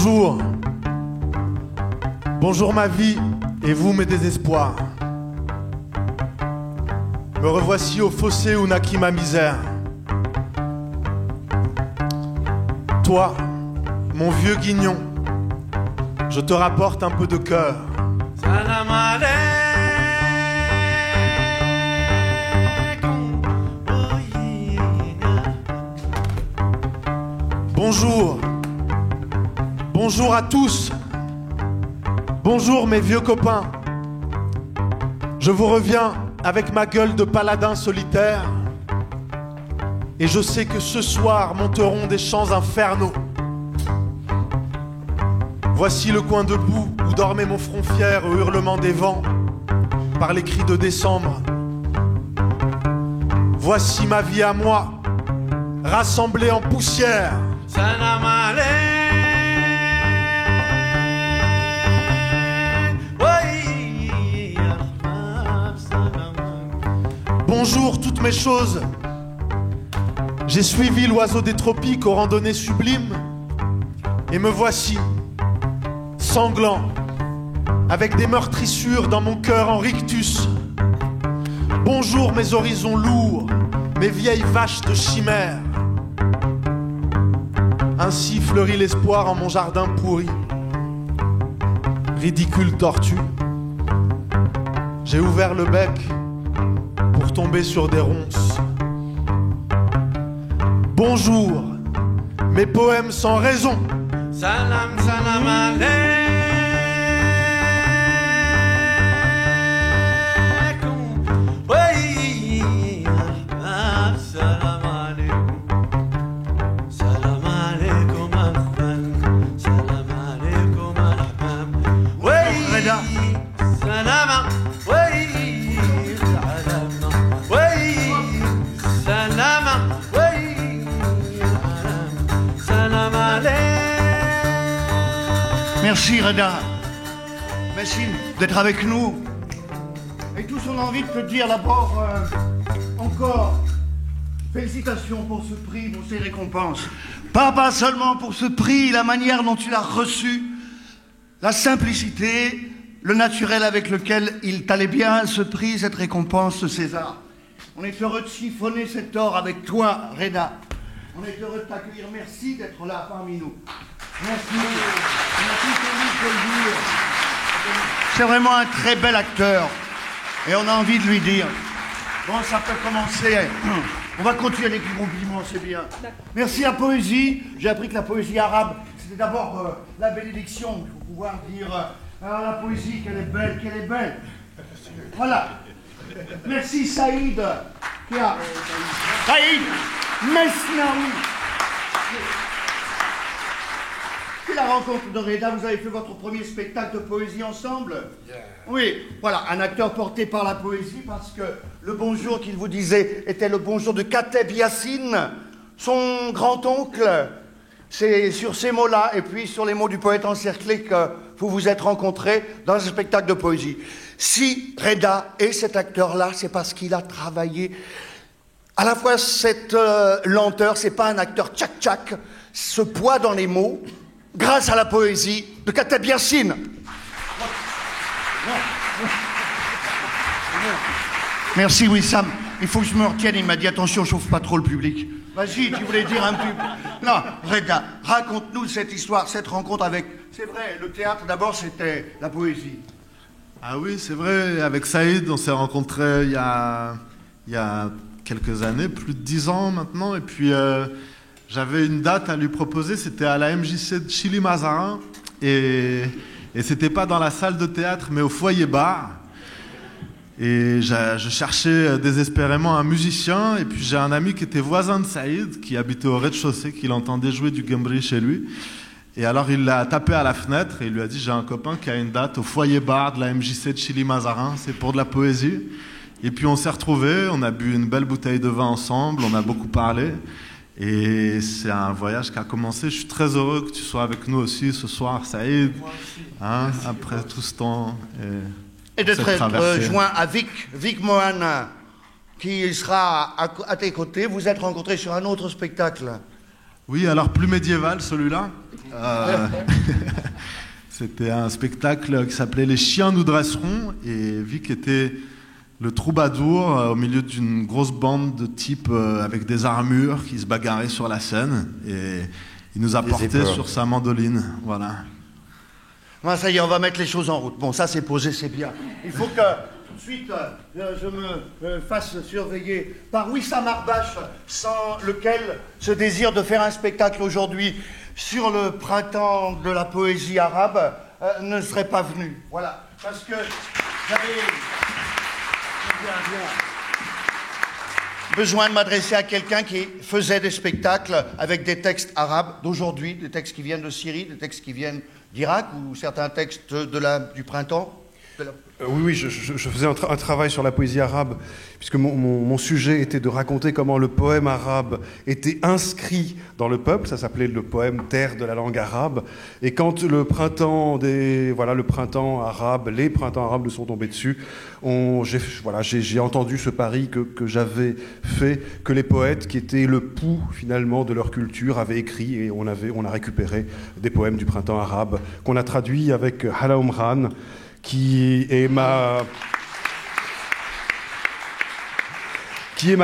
Bonjour. Bonjour ma vie et vous mes désespoirs. Me revoici au fossé où naquit ma misère. Toi, mon vieux guignon, je te rapporte un peu de cœur. Salam alaikum. Bonjour. Bonjour à tous. Bonjour mes vieux copains. Je vous reviens avec ma gueule de paladin solitaire. Et je sais que ce soir monteront des chants infernaux. Voici le coin debout où dormait mon front fier au hurlement des vents, par les cris de décembre. Voici ma vie à moi, rassemblée en poussière. Salam alaikum. Bonjour toutes mes choses. J'ai suivi l'oiseau des tropiques aux randonnées sublimes. Et me voici, sanglant, avec des meurtrissures dans mon cœur en rictus. Bonjour mes horizons lourds, mes vieilles vaches de chimère. Ainsi fleurit l'espoir en mon jardin pourri. Ridicule tortue, j'ai ouvert le bec pour tomber sur des ronces. Bonjour, mes poèmes sans raison. Salam, salam alaikum. Oui, salam alaikum. Salam alaikum, ahbab. Salam alaikum, ahbab. Oui, Reda. salam. Oui, salam. Oui, salam. Oui, salam alaikum. Merci Reda. Merci d'être avec nous. Et tous on a envie de te dire d'abord encore félicitations pour ce prix, pour ces récompenses. Pas seulement pour ce prix, la manière dont tu l'as reçu, la simplicité, le naturel avec lequel il t'allait bien ce prix, cette récompense, ce César. On est heureux de chiffonner cet or avec toi, Reda. On est heureux de t'accueillir. Merci d'être là parmi nous. Merci. Merci de le dire. C'est vraiment un très bel acteur. Et on a envie de lui dire. Bon, ça peut commencer. On va continuer avec les compliments, c'est bien. Merci à Poésie. J'ai appris que la poésie arabe, c'était d'abord la bénédiction. Il faut pouvoir dire à la poésie qu'elle est belle, qu'elle est belle. Voilà. Merci Saïd. Saïd Mesnaoui. C'est la rencontre de Reda, vous avez fait votre premier spectacle de poésie ensemble? Oui, voilà, un acteur porté par la poésie parce que le bonjour qu'il vous disait était le bonjour de Kateb Yassine, son grand-oncle. C'est sur ces mots-là et puis sur les mots du poète encerclé que vous vous êtes rencontrés dans un spectacle de poésie. Si Reda est cet acteur-là, c'est parce qu'il a travaillé à la fois cette lenteur, c'est pas un acteur tchac-tchac, ce poids dans les mots, grâce à la poésie de Kateb Yassine. Merci Wissam. Il faut que je me retienne, il m'a dit attention, chauffe pas trop le public. Vas-y, tu voulais dire un peu. Non, Reda, raconte-nous cette histoire, cette rencontre avec... C'est vrai, le théâtre d'abord c'était la poésie. Ah oui, c'est vrai, avec Saïd, on s'est rencontrés il y a quelques années, plus de 10 ans maintenant, et puis j'avais une date à lui proposer, c'était à la MJC de Chili Mazarin, et c'était pas dans la salle de théâtre, mais au foyer bar. Et je cherchais désespérément un musicien, et puis j'ai un ami qui était voisin de Saïd, qui habitait au rez-de-chaussée, qui l'entendait jouer du gambri chez lui. Et alors il l'a tapé à la fenêtre et il lui a dit: j'ai un copain qui a une date au foyer bar de la MJC de Chili Mazarin, c'est pour de la poésie. Et puis on s'est retrouvés, on a bu une belle bouteille de vin ensemble, on a beaucoup parlé. Et c'est un voyage qui a commencé. Je suis très heureux que tu sois avec nous aussi ce soir, Saïd. Hein, après tout ce temps. Et d'être joint à Vic Mohana, qui sera à tes côtés. Vous êtes rencontrés sur un autre spectacle Oui, alors plus médiéval celui-là. C'était un spectacle qui s'appelait Les chiens nous dresseront, et Vic était le troubadour au milieu d'une grosse bande de types avec des armures qui se bagarraient sur la scène, et il nous a porté sur sa mandoline. Voilà. Bon, ça y est, on va mettre les choses en route. Bon, ça c'est posé, c'est bien. Il faut que tout de suite je me fasse surveiller par Wissam Arbache, sans lequel ce désir de faire un spectacle aujourd'hui sur le printemps de la poésie arabe ne serait pas venu. Voilà, parce que j'avais besoin de m'adresser à quelqu'un qui faisait des spectacles avec des textes arabes d'aujourd'hui, des textes qui viennent de Syrie, des textes qui viennent d'Irak, ou certains textes du printemps. Oui, je faisais un travail sur la poésie arabe, puisque mon sujet était de raconter comment le poème arabe était inscrit dans le peuple. Ça s'appelait le poème Terre de la langue arabe. Et quand les printemps arabes nous sont tombés dessus, j'ai entendu ce pari que j'avais fait, que les poètes, qui étaient le pouls finalement de leur culture, avaient écrit, et on a récupéré des poèmes du printemps arabe qu'on a traduits avec Hala Omran, qui est ma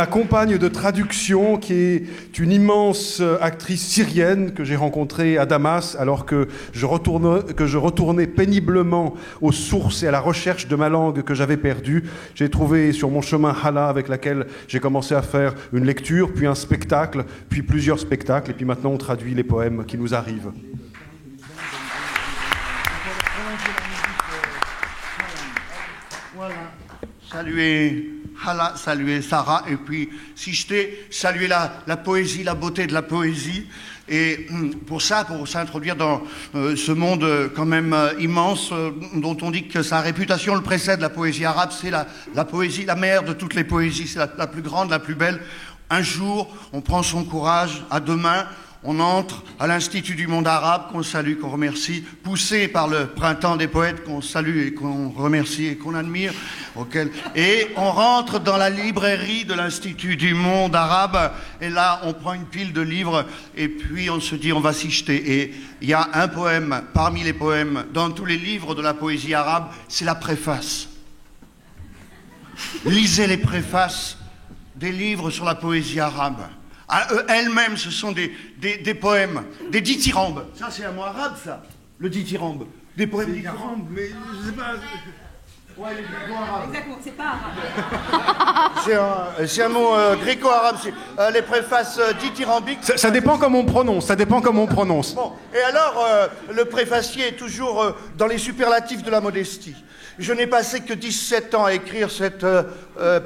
compagne de traduction, qui est une immense actrice syrienne que j'ai rencontrée à Damas alors que je retournais péniblement aux sources et à la recherche de ma langue que j'avais perdue. J'ai trouvé sur mon chemin Hala, avec laquelle j'ai commencé à faire une lecture, puis un spectacle, puis plusieurs spectacles, et puis maintenant on traduit les poèmes qui nous arrivent. Saluer Hala, saluer Sarah, et puis si je t'ai salué la poésie, la beauté de la poésie, et pour s'introduire dans ce monde quand même immense, dont on dit que sa réputation le précède, la poésie arabe, c'est la poésie, la mère de toutes les poésies, c'est la plus grande, la plus belle. Un jour, on prend son courage, à deux mains, on entre à l'Institut du monde arabe, qu'on salue, qu'on remercie, poussé par le printemps des poètes, qu'on salue et qu'on remercie et qu'on admire, et on rentre dans la librairie de l'Institut du monde arabe, et là, on prend une pile de livres, et puis on se dit, on va s'y jeter. Et il y a un poème, parmi les poèmes, dans tous les livres de la poésie arabe, c'est la préface. Lisez les préfaces des livres sur la poésie arabe. Elles-mêmes, ce sont des poèmes, des dithyrambes. Ça, c'est un mot arabe, ça, le dithyrambe. Des poèmes dithyrambes, mais je sais pas. Ouais, les gréco-arabes. Exactement, c'est pas arabe. C'est un mot gréco-arabe, c'est les préfaces dithyrambiques. Ça dépend comment on prononce, Bon, et alors, le préfacier est toujours dans les superlatifs de la modestie. Je n'ai passé que 17 ans à écrire cette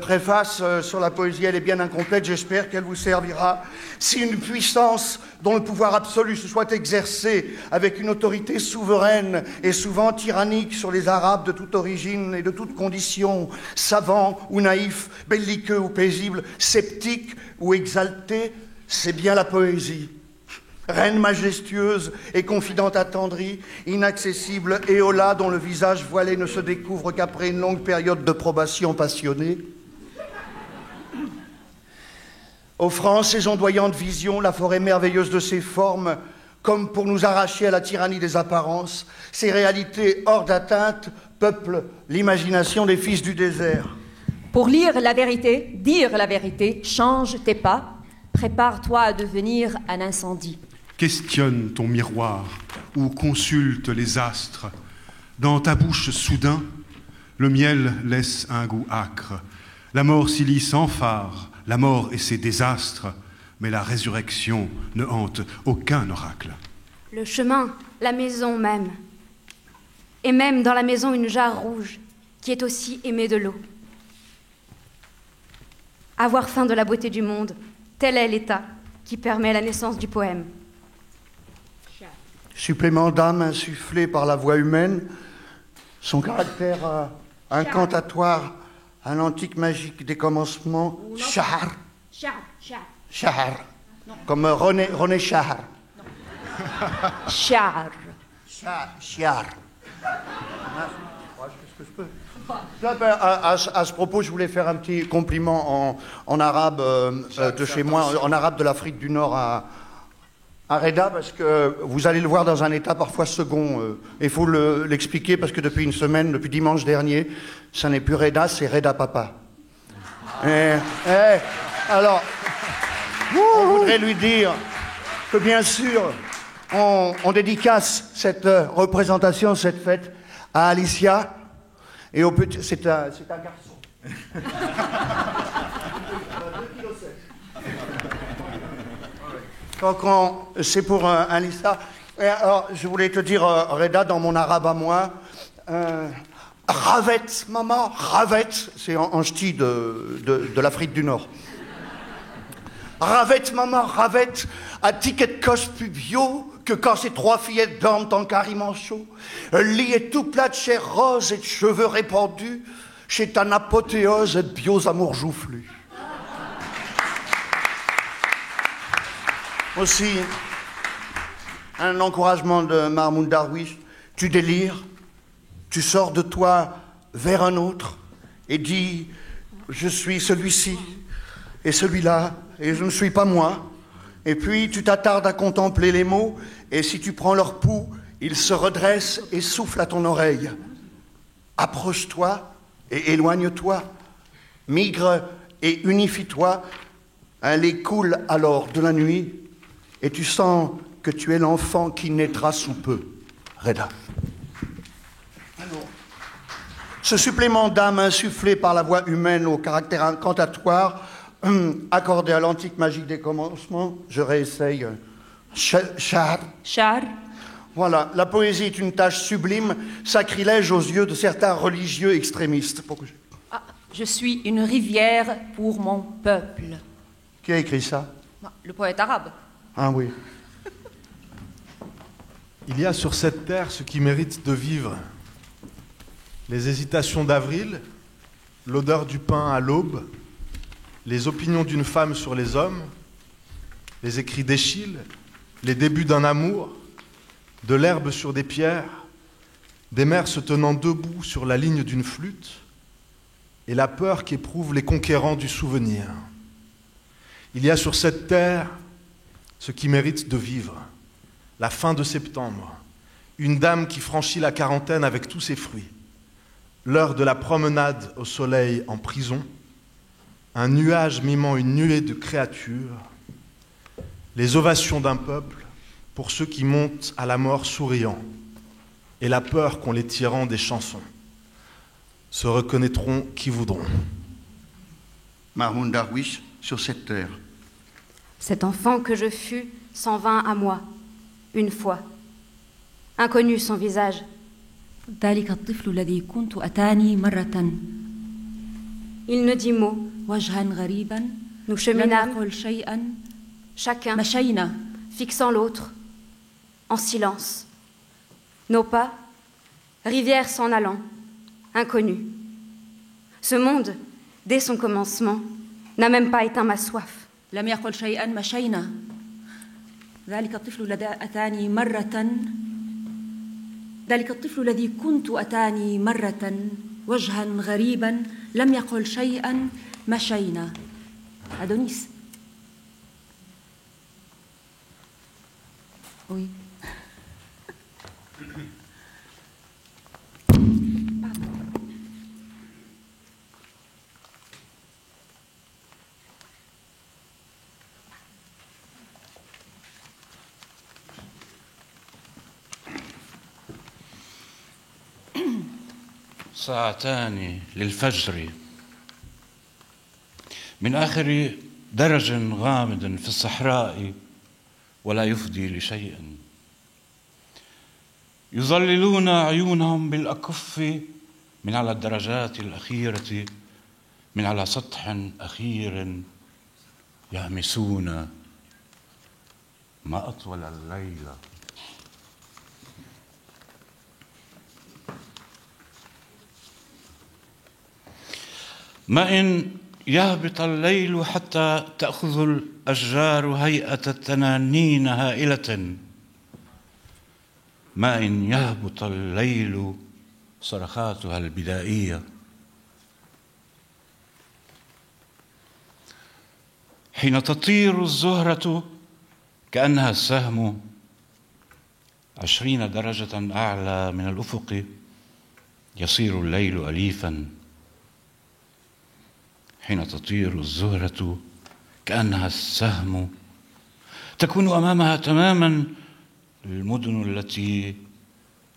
préface sur la poésie. Elle est bien incomplète, j'espère qu'elle vous servira. Si une puissance dont le pouvoir absolu se soit exercé avec une autorité souveraine et souvent tyrannique sur les Arabes de toute origine et de toute condition, savants ou naïfs, belliqueux ou paisibles, sceptiques ou exaltés, c'est bien la poésie. Reine majestueuse et confidente attendrie, inaccessible Éola dont le visage voilé ne se découvre qu'après une longue période de probation passionnée. Offrant ses ondoyantes visions, la forêt merveilleuse de ses formes, comme pour nous arracher à la tyrannie des apparences, ces réalités hors d'atteinte peuplent l'imagination des fils du désert. Pour lire la vérité, dire la vérité, change tes pas, prépare-toi à devenir un incendie. Questionne ton miroir ou consulte les astres. Dans ta bouche soudain, le miel laisse un goût âcre. La mort s'y lit sans phare, la mort et ses désastres, mais la résurrection ne hante aucun oracle. Le chemin, la maison même, et même dans la maison une jarre rouge qui est aussi aimée de l'eau. Avoir faim de la beauté du monde, tel est l'état qui permet la naissance du poème. Supplément d'âme insufflé par la voix humaine, son caractère incantatoire, un antique magique des commencements, Shahr. Shahr. Comme René Shahr. Shahr. Shahr. À ce propos, je voulais faire un petit compliment en arabe de chez moi, en arabe de l'Afrique du Nord à Reda parce que vous allez le voir dans un état parfois second. Il faut l'expliquer parce que depuis une semaine, depuis dimanche dernier, ça n'est plus Reda, c'est Reda Papa. Alors, on voudrait lui dire que bien sûr, on dédicace cette représentation, cette fête à Alicia et au petit. C'est un garçon. Donc c'est pour Alicia. Et alors, je voulais te dire, Reda, dans mon arabe à moi, Ravet, maman, Ravet, c'est en ch'ti de l'Afrique du Nord. Ravet, maman, Ravet, à ticket de coche plus bio que quand ces trois fillettes dorment en carrément chaud. Le lit est tout plat de chair rose et de cheveux répandus chez ta apothéose et de bios amours joufflus. Aussi, un encouragement de Mahmoud Darwish. Tu délires, tu sors de toi vers un autre et dis « Je suis celui-ci et celui-là et je ne suis pas moi ». Et puis tu t'attardes à contempler les mots et si tu prends leur pouls, ils se redressent et soufflent à ton oreille. Approche-toi et éloigne-toi, migre et unifie-toi. Un lait coule alors de la nuit et tu sens que tu es l'enfant qui naîtra sous peu. Reda. Alors, ce supplément d'âme insufflé par la voix humaine au caractère incantatoire, accordé à l'antique magique des commencements, je réessaye. Char. Char. Voilà, la poésie est une tâche sublime, sacrilège aux yeux de certains religieux extrémistes. Je suis une rivière pour mon peuple. Qui a écrit ça? Le poète arabe. Ah oui. Il y a sur cette terre ce qui mérite de vivre. Les hésitations d'avril, l'odeur du pain à l'aube, les opinions d'une femme sur les hommes, les écrits d'Échille, les débuts d'un amour, de l'herbe sur des pierres, des mères se tenant debout sur la ligne d'une flûte, et la peur qu'éprouvent les conquérants du souvenir. Il y a sur cette terre ce qui mérite de vivre. La fin de septembre, une dame qui franchit la quarantaine avec tous ses fruits, l'heure de la promenade au soleil en prison, un nuage mimant une nuée de créatures, les ovations d'un peuple pour ceux qui montent à la mort souriant, et la peur qu'ont les tyrans des chansons. Se reconnaîtront qui voudront. Mahmoud Darwish sur cette terre. Cet enfant que je fus s'en vint à moi, une fois. Inconnu son visage. ذلك الطفل الذي كنت أتاني مرة. Il ne dit mot. وجها غريبا. Nous cheminâmes. لم يقل شيئا. Chacun. مشينا. Fixant l'autre. En silence. Nos pas. Rivière s'en allant. Inconnu. Ce monde, dès son commencement, n'a même pas éteint ma soif. لم يقل شيئا مشينا. ذلك الطفل الذي أتاني مرة. ذلك الطفل الذي كنت أتاني مرة وجها غريبا لم يقل شيئا مشينا. أدونيس. Oui. ساعتان للفجر من آخر درج غامض في الصحراء ولا يفضي لشيء يظللون عيونهم بالأكف من على الدرجات الأخيرة من على سطح أخير يهمسون ما أطول الليل ما إن يهبط الليل حتى تأخذ الأشجار هيئة التنانين هائلة ما إن يهبط الليل صرخاتها البدائية حين تطير الزهرة كأنها السهم 20 درجة أعلى من الأفق يصير الليل أليفا حين تطير الزهرة كأنها السهم تكون أمامها تماما المدن التي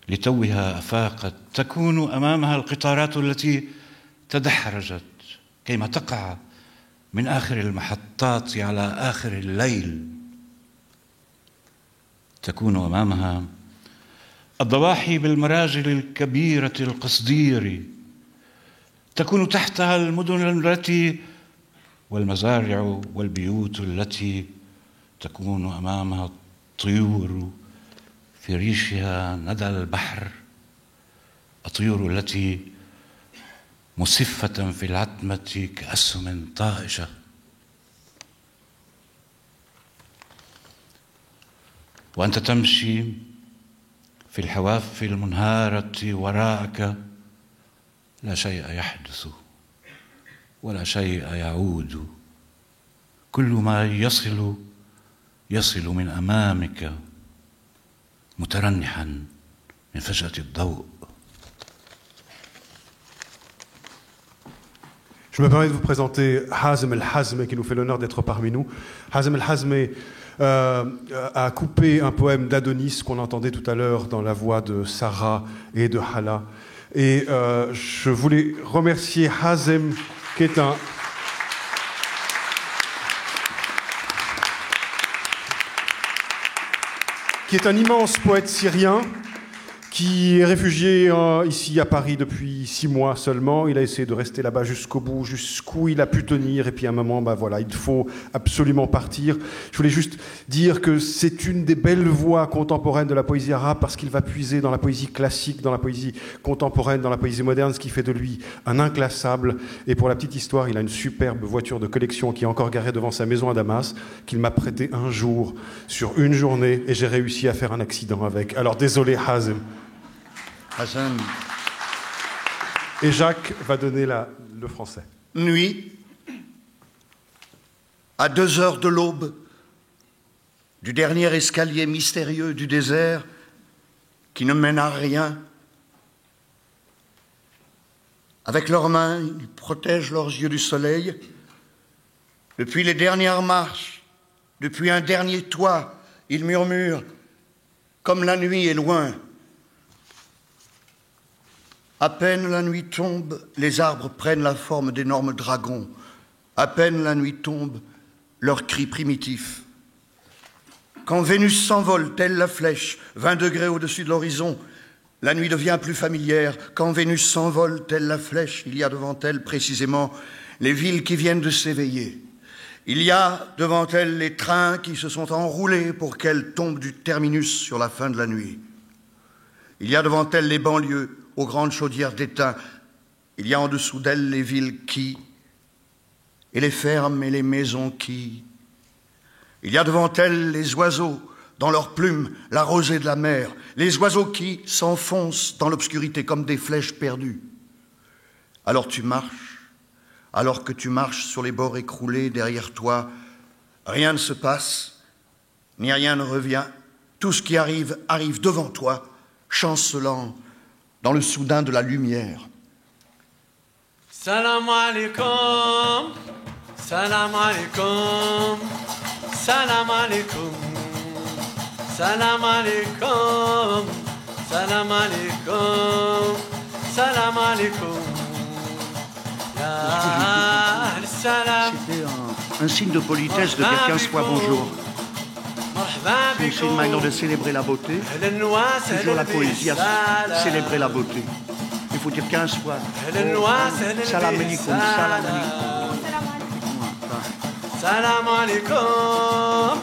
لتوها أفاقت تكون أمامها القطارات التي تدحرجت كيما تقع من آخر المحطات على آخر الليل تكون أمامها الضواحي بالمراجل الكبيرة القصدير تكون تحتها المدن التي والمزارع والبيوت التي تكون أمامها الطيور في ريشها ندى البحر الطيور التي مسفة في العتمة كأسهم طائشة وأنت تمشي في الحواف المنهارة وراءك لا شيء يحدث ولا شيء يعود كل ما يصل من أمامك مترنحا من فجأة الضوء. Je me permets de vous présenter Hazem El-Hazmeh qui nous fait l'honneur d'être parmi nous. Hazem El-Hazmeh a coupé un poème d'Adonis qu'on entendait tout à l'heure dans la voix de Sarah et de Hala. Et je voulais remercier Hazem qui est un immense poète syrien qui est réfugié ici à Paris depuis 6 mois seulement. Il a essayé de rester là-bas jusqu'au bout, jusqu'où il a pu tenir. Et puis à un moment, voilà, il faut absolument partir. Je voulais juste dire que c'est une des belles voix contemporaines de la poésie arabe parce qu'il va puiser dans la poésie classique, dans la poésie contemporaine, dans la poésie moderne, ce qui fait de lui un inclassable. Et pour la petite histoire, il a une superbe voiture de collection qui est encore garée devant sa maison à Damas, qu'il m'a prêtée un jour, sur une journée, et j'ai réussi à faire un accident avec. Alors désolé, Hazem. Hassan. Et Jacques va donner le français. Nuit, à 2 heures de l'aube, du dernier escalier mystérieux du désert qui ne mène à rien, avec leurs mains, ils protègent leurs yeux du soleil. Depuis les dernières marches, depuis un dernier toit, ils murmurent, comme la nuit est loin. À peine la nuit tombe, les arbres prennent la forme d'énormes dragons. À peine la nuit tombe, leurs cris primitifs. Quand Vénus s'envole, telle la flèche, 20 degrés au-dessus de l'horizon, la nuit devient plus familière. Quand Vénus s'envole, telle la flèche, il y a devant elle précisément les villes qui viennent de s'éveiller. Il y a devant elle les trains qui se sont enroulés pour qu'elles tombent du terminus sur la fin de la nuit. Il y a devant elle les banlieues, aux grandes chaudières d'étain. Il y a en dessous d'elles les villes qui, et les fermes et les maisons qui. Il y a devant elles les oiseaux, dans leurs plumes, la rosée de la mer, les oiseaux qui s'enfoncent dans l'obscurité comme des flèches perdues. Alors tu marches, alors que tu marches sur les bords écroulés derrière toi, rien ne se passe, ni rien ne revient. Tout ce qui arrive, arrive devant toi, chancelant, dans le soudain de la lumière. Salam alaikum, salam alaikum, salam alaikum, salam alaikum, salam alaikum, salam alaikum. C'était un signe de politesse de quelqu'un soit bonjour. C'est une manière de célébrer la beauté. Toujours la poésie a célébré la beauté. Il faut dire 15 fois. Salam alaikum, salam alaikum. Salam alaikum,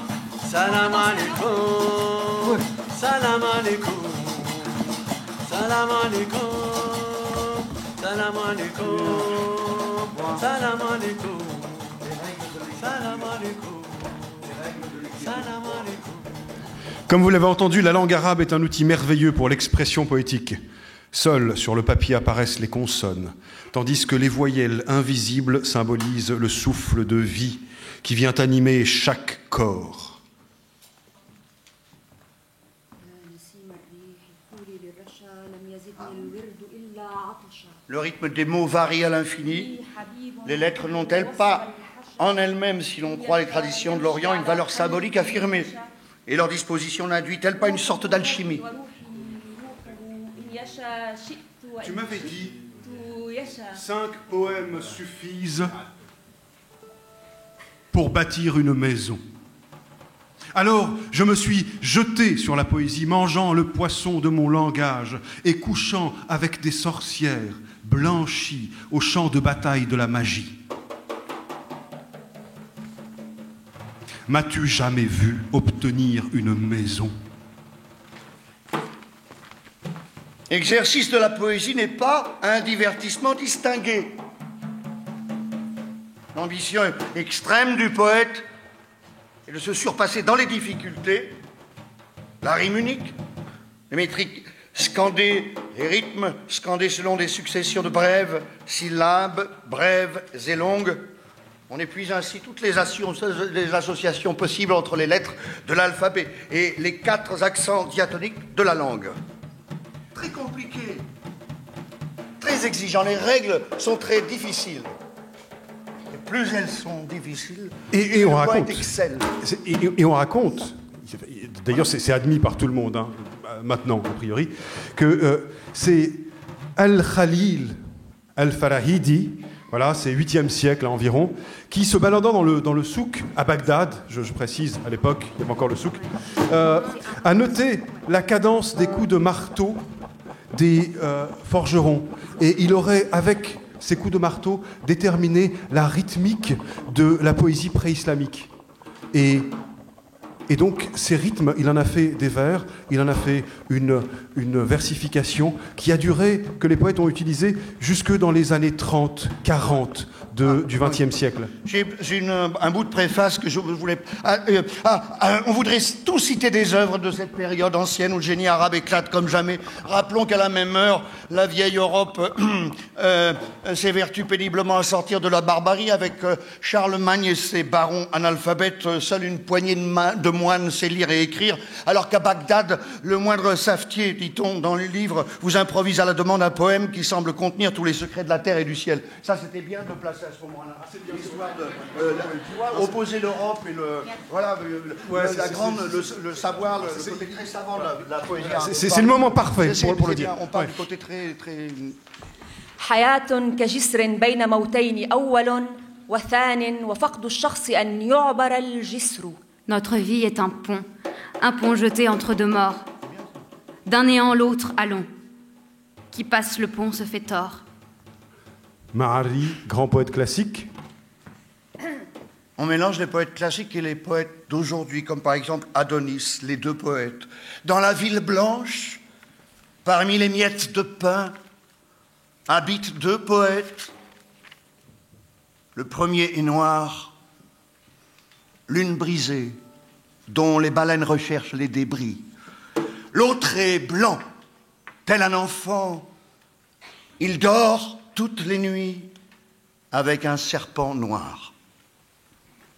salam alaikum, salam alaikum, salam alaikum, salam alaikum, salam alaikum, salam alaikum, salam alaikum. Comme vous l'avez entendu, la langue arabe est un outil merveilleux pour l'expression poétique. Seules sur le papier apparaissent les consonnes, tandis que les voyelles invisibles symbolisent le souffle de vie qui vient animer chaque corps. Le rythme des mots varie à l'infini. Les lettres n'ont-elles pas, en elles-mêmes, si l'on croit les traditions de l'Orient, une valeur symbolique affirmée? Et leur disposition n'induit-elle pas une sorte d'alchimie? Tu m'avais dit 5 poèmes suffisent pour bâtir une maison. Alors, je me suis jeté sur la poésie, mangeant le poisson de mon langage et couchant avec des sorcières blanchies au champ de bataille de la magie. M'as-tu jamais vu obtenir une maison? L'exercice de la poésie n'est pas un divertissement distingué. L'ambition extrême du poète est de se surpasser dans les difficultés, la rime unique, les métriques scandées, les rythmes scandés selon des successions de brèves syllabes, brèves et longues. On épuise ainsi toutes les associations possibles entre les lettres de l'alphabet et les 4 accents diatoniques de la langue. Très compliqué, très exigeant. Les règles sont très difficiles. Et plus elles sont difficiles, et on le raconte. poète excelle. Et on raconte, d'ailleurs c'est admis par tout le monde, hein, maintenant a priori, que c'est Al-Khalil Al-Farahidi, voilà, c'est 8e siècle environ, qui se baladant dans le souk à Bagdad, je précise, à l'époque, il y avait encore le souk, a noté la cadence des coups de marteau des forgerons. Et il aurait, avec ces coups de marteau, déterminé la rythmique de la poésie pré-islamique. Et donc, ces rythmes, il en a fait des vers, il en a fait une versification qui a duré, que les poètes ont utilisé jusque dans les années 30, 40 du XXe siècle. J'ai un bout de préface que je voulais... on voudrait tous citer des œuvres de cette période ancienne où le génie arabe éclate comme jamais. Rappelons qu'à la même heure, la vieille Europe s'évertue péniblement à sortir de la barbarie avec Charlemagne et ses barons analphabètes. Seule une poignée de moines sait lire et écrire, alors qu'à Bagdad, le moindre savetier, dit-on dans les livres, vous improvise à la demande un poème qui semble contenir tous les secrets de la terre et du ciel. Ça, c'était bien de le placer à ce moment-là. L'histoire de opposer l'Europe et le savoir, le côté très savant de la poésie. C'est le moment parfait pour le dire. On parle du côté très... حياة كجسر بين موتين أول وثان وفقد الشخص أن يعبر الجسر. Notre vie est un pont jeté entre 2 morts. D'un néant l'autre, allons. Qui passe le pont se fait tort. Ma'ari, grand poète classique. On mélange les poètes classiques et les poètes d'aujourd'hui, comme par exemple Adonis, les 2 poètes. Dans la ville blanche, parmi les miettes de pain, habitent 2 poètes. Le premier est noir, lune brisée, dont les baleines recherchent les débris. L'autre est blanc, tel un enfant. Il dort toutes les nuits avec un serpent noir.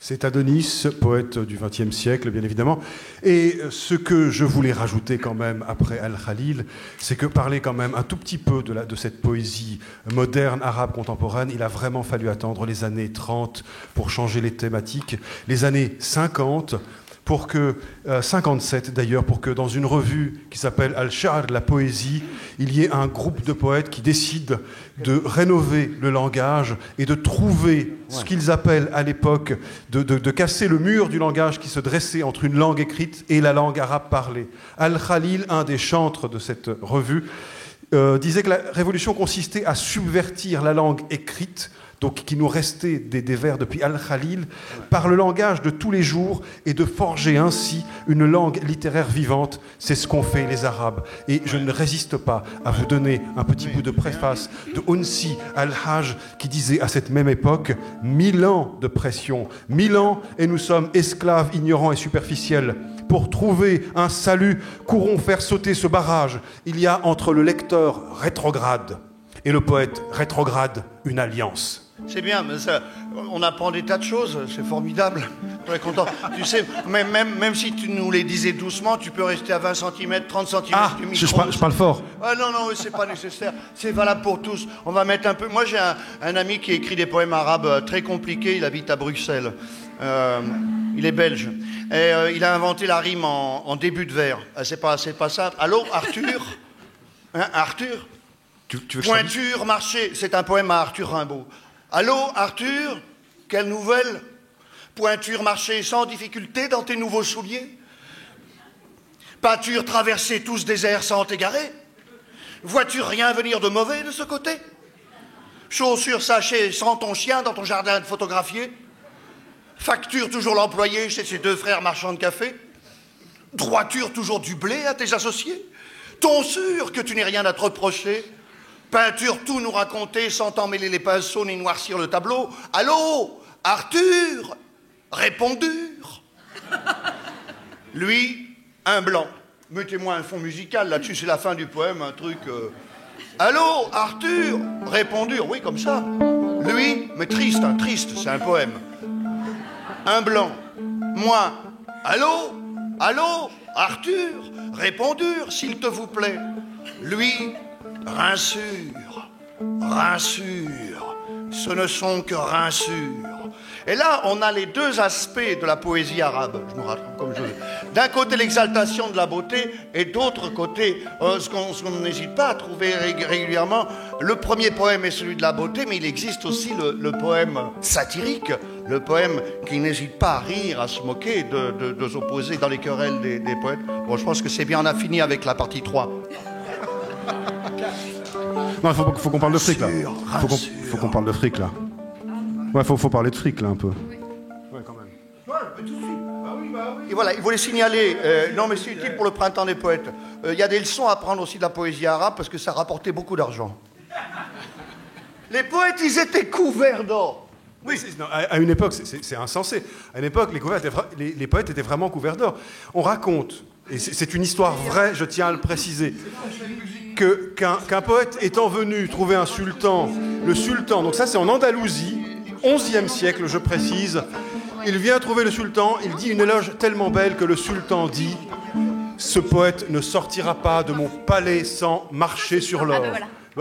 C'est Adonis, poète du XXe siècle, bien évidemment. Et ce que je voulais rajouter quand même après Al-Khalil, c'est que parler quand même un tout petit peu de cette poésie moderne, arabe, contemporaine, il a vraiment fallu attendre les années 30 pour changer les thématiques, les années 50, 57 d'ailleurs, pour que dans une revue qui s'appelle Al-Sha'r, la poésie, il y ait un groupe de poètes qui décident de rénover le langage et de trouver ce qu'ils appellent à l'époque, de casser le mur du langage qui se dressait entre une langue écrite et la langue arabe parlée. Al-Khalil, un des chantres de cette revue, disait que la révolution consistait à subvertir la langue écrite, donc qui nous restait des vers depuis Al-Khalil, par le langage de tous les jours et de forger ainsi une langue littéraire vivante. C'est ce qu'ont fait les Arabes. Et je ne résiste pas à vous donner un petit bout de préface de Unsi Al-Hajj qui disait à cette même époque « 1000 ans de pression, 1000 ans et nous sommes esclaves, ignorants et superficiels. Pour trouver un salut, courons faire sauter ce barrage. Il y a entre le lecteur rétrograde et le poète rétrograde une alliance. » C'est bien, mais ça, on apprend des tas de choses, c'est formidable. Très content. Tu sais, même si tu nous les disais doucement, tu peux rester à 20 cm, 30 cm du micro. Je parle fort. Ah non, c'est pas nécessaire. C'est valable pour tous. On va mettre un peu... Moi, j'ai un ami qui écrit des poèmes arabes très compliqués. Il habite à Bruxelles. Il est belge. Et il a inventé la rime en début de vers. C'est pas simple. Allô, Arthur? Hein, Arthur? Tu veux que Pointure, marché. C'est un poème à Arthur Rimbaud. Allô, Arthur? Quelle nouvelle? Pointure, marché sans difficulté dans tes nouveaux souliers? Pâture, traverser tous déserts sans t'égarer? Vois-tu rien venir de mauvais de ce côté? Chaussures sachées sans ton chien dans ton jardin de photographier? Facture toujours l'employé chez ses deux frères marchands de café? Droiture toujours du blé à tes associés? Ton sûr que tu n'aies rien à te reprocher? Peinture tout nous raconter sans t'en mêler les pinceaux ni noircir le tableau? Allô, Arthur? Répondure. Lui, un blanc. Mettez-moi un fond musical là-dessus, c'est la fin du poème, un truc... Allô, Arthur? Répondure, oui, comme ça. Lui, mais triste, c'est un poème. Un blanc. Moi. Allô? Allô? Arthur? Répondure, s'il te vous plaît. Lui, rinsure. Rinsure. Ce ne sont que rinsures. Et là, on a les deux aspects de la poésie arabe. Je me rattrape comme je veux. D'un côté, l'exaltation de la beauté, et d'autre côté, ce qu'on n'hésite pas à trouver régulièrement. Le premier poème est celui de la beauté, mais il existe aussi le poème satirique, le poème qui n'hésite pas à rire, à se moquer, de s'opposer dans les querelles des poètes. Bon, je pense que c'est bien, on a fini avec la partie 3. Non, il faut qu'on parle de fric, là. Faut qu'on parle de fric, là. Ouais, faut parler de fric, là, un peu. Ouais, quand même. Ouais, tout de suite. Bah oui. Et voilà, il voulait signaler, non mais c'est utile pour le printemps des poètes, il y a des leçons à prendre aussi de la poésie arabe parce que ça rapportait beaucoup d'argent. Les poètes, ils étaient couverts d'or. Oui, non, à une époque, c'est insensé. À une époque, les poètes étaient vraiment couverts d'or. On raconte, et c'est une histoire vraie, je tiens à le préciser, qu'un poète étant venu trouver un sultan, le sultan, donc ça c'est en Andalousie, 11e siècle, je précise, il vient trouver le sultan, il dit une éloge tellement belle que le sultan dit « Ce poète ne sortira pas de mon palais sans marcher sur l'or. »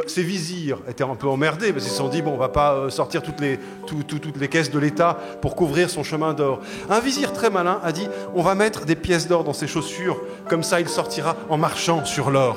Ces vizirs étaient un peu emmerdés parce qu'ils se sont dit bon, on va pas sortir toutes les caisses de l'État pour couvrir son chemin d'or. Un vizir très malin a dit on va mettre des pièces d'or dans ses chaussures, comme ça il sortira en marchant sur l'or.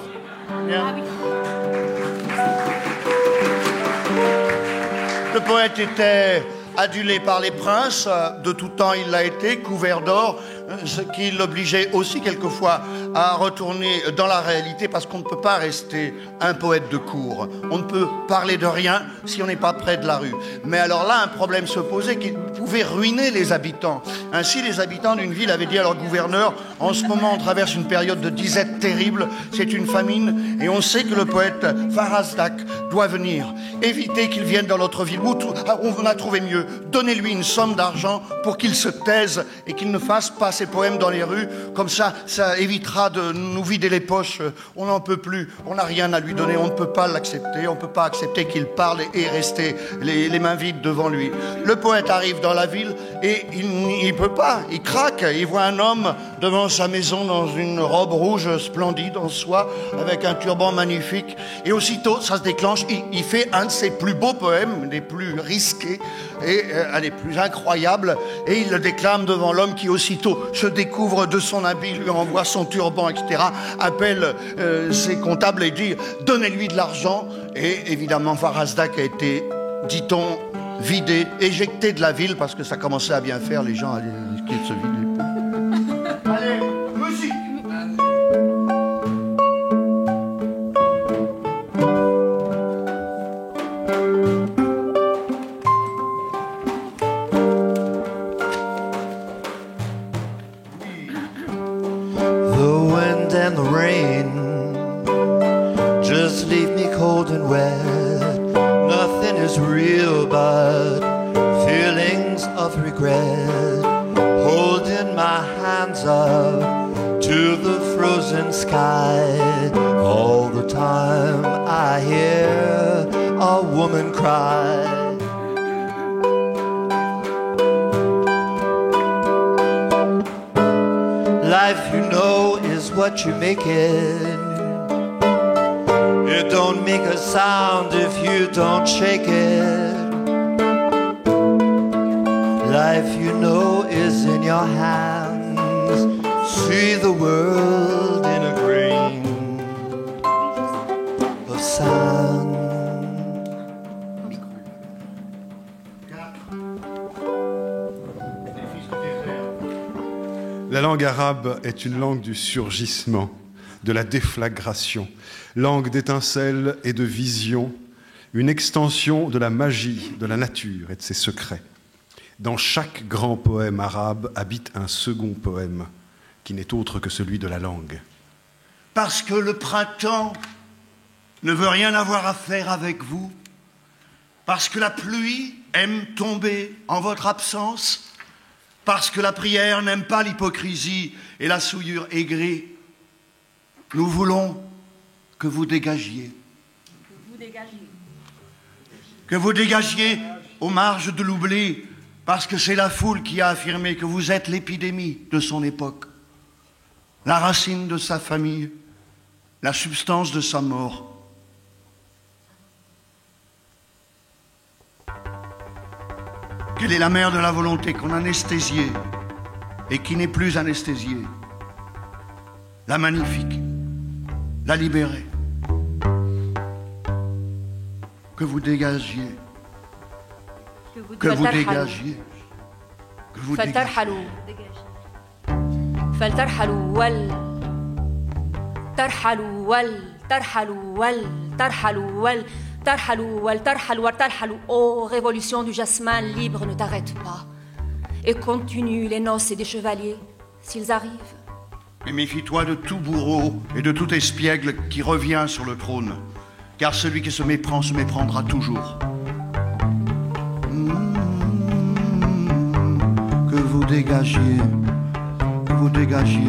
Le poète était adulé par les princes, de tout temps il l'a été, couvert d'or, ce qui l'obligeait aussi quelquefois à retourner dans la réalité parce qu'on ne peut pas rester un poète de cour. On ne peut parler de rien si on n'est pas près de la rue. Mais alors là, un problème se posait qui pouvait ruiner les habitants. Ainsi, les habitants d'une ville avaient dit à leur gouverneur « En ce moment, on traverse une période de disette terrible, c'est une famine, et on sait que le poète Farazdak doit venir. Évitez qu'il vienne dans notre ville. On a trouvé mieux. Donnez-lui une somme d'argent pour qu'il se taise et qu'il ne fasse pas ses poèmes dans les rues. Comme ça, ça évitera de nous vider les poches. On n'en peut plus. On n'a rien à lui donner. On ne peut pas l'accepter. On ne peut pas accepter qu'il parle et rester les mains vides devant lui. Le poète arrive dans la ville et il ne peut pas. Il craque. Il voit un homme devant sa maison dans une robe rouge splendide en soie avec un turban magnifique. Et aussitôt, ça se déclenche. Il fait un de ses plus beaux poèmes, les plus risqués et les plus incroyables. Et il le déclame devant l'homme qui aussitôt se découvre de son habit, lui envoie son turban, etc., appelle ses comptables et dit « Donnez-lui de l'argent ». Et évidemment, Farazdak a été, dit-on, vidé, éjecté de la ville parce que ça commençait à bien faire, les gens allaient risquer de se vider. Allez, musique. And the rain just leave me cold and wet. Nothing is real but feelings of regret. Holding my hands up to the frozen sky. All the time I hear a woman cry. Life, you know, is what you make it. It don't make a sound if you don't shake it. Life, you know, is in your hands. See the world in a grain of sand. La langue arabe est une langue du surgissement, de la déflagration, langue d'étincelles et de visions, une extension de la magie de la nature et de ses secrets. Dans chaque grand poème arabe habite un second poème qui n'est autre que celui de la langue. Parce que le printemps ne veut rien avoir à faire avec vous, parce que la pluie aime tomber en votre absence, parce que la prière n'aime pas l'hypocrisie et la souillure aigrie, nous voulons que vous dégagiez. Que vous dégagiez aux marges de l'oubli, parce que c'est la foule qui a affirmé que vous êtes l'épidémie de son époque, la racine de sa famille, la substance de sa mort. Quelle est la mère de la volonté qu'on anesthésiait et qui n'est plus anesthésiée? La magnifique, la libérée. Que vous dégagiez. Que vous dégagiez. Que vous dégagiez. فلترحلوا ترحلوا. Oh, révolution du jasmin libre, ne t'arrête pas. Et continue les noces des chevaliers, s'ils arrivent. Mais méfie-toi de tout bourreau et de tout espiègle qui revient sur le trône, car celui qui se méprendra toujours. Que vous dégagiez, que vous dégagiez.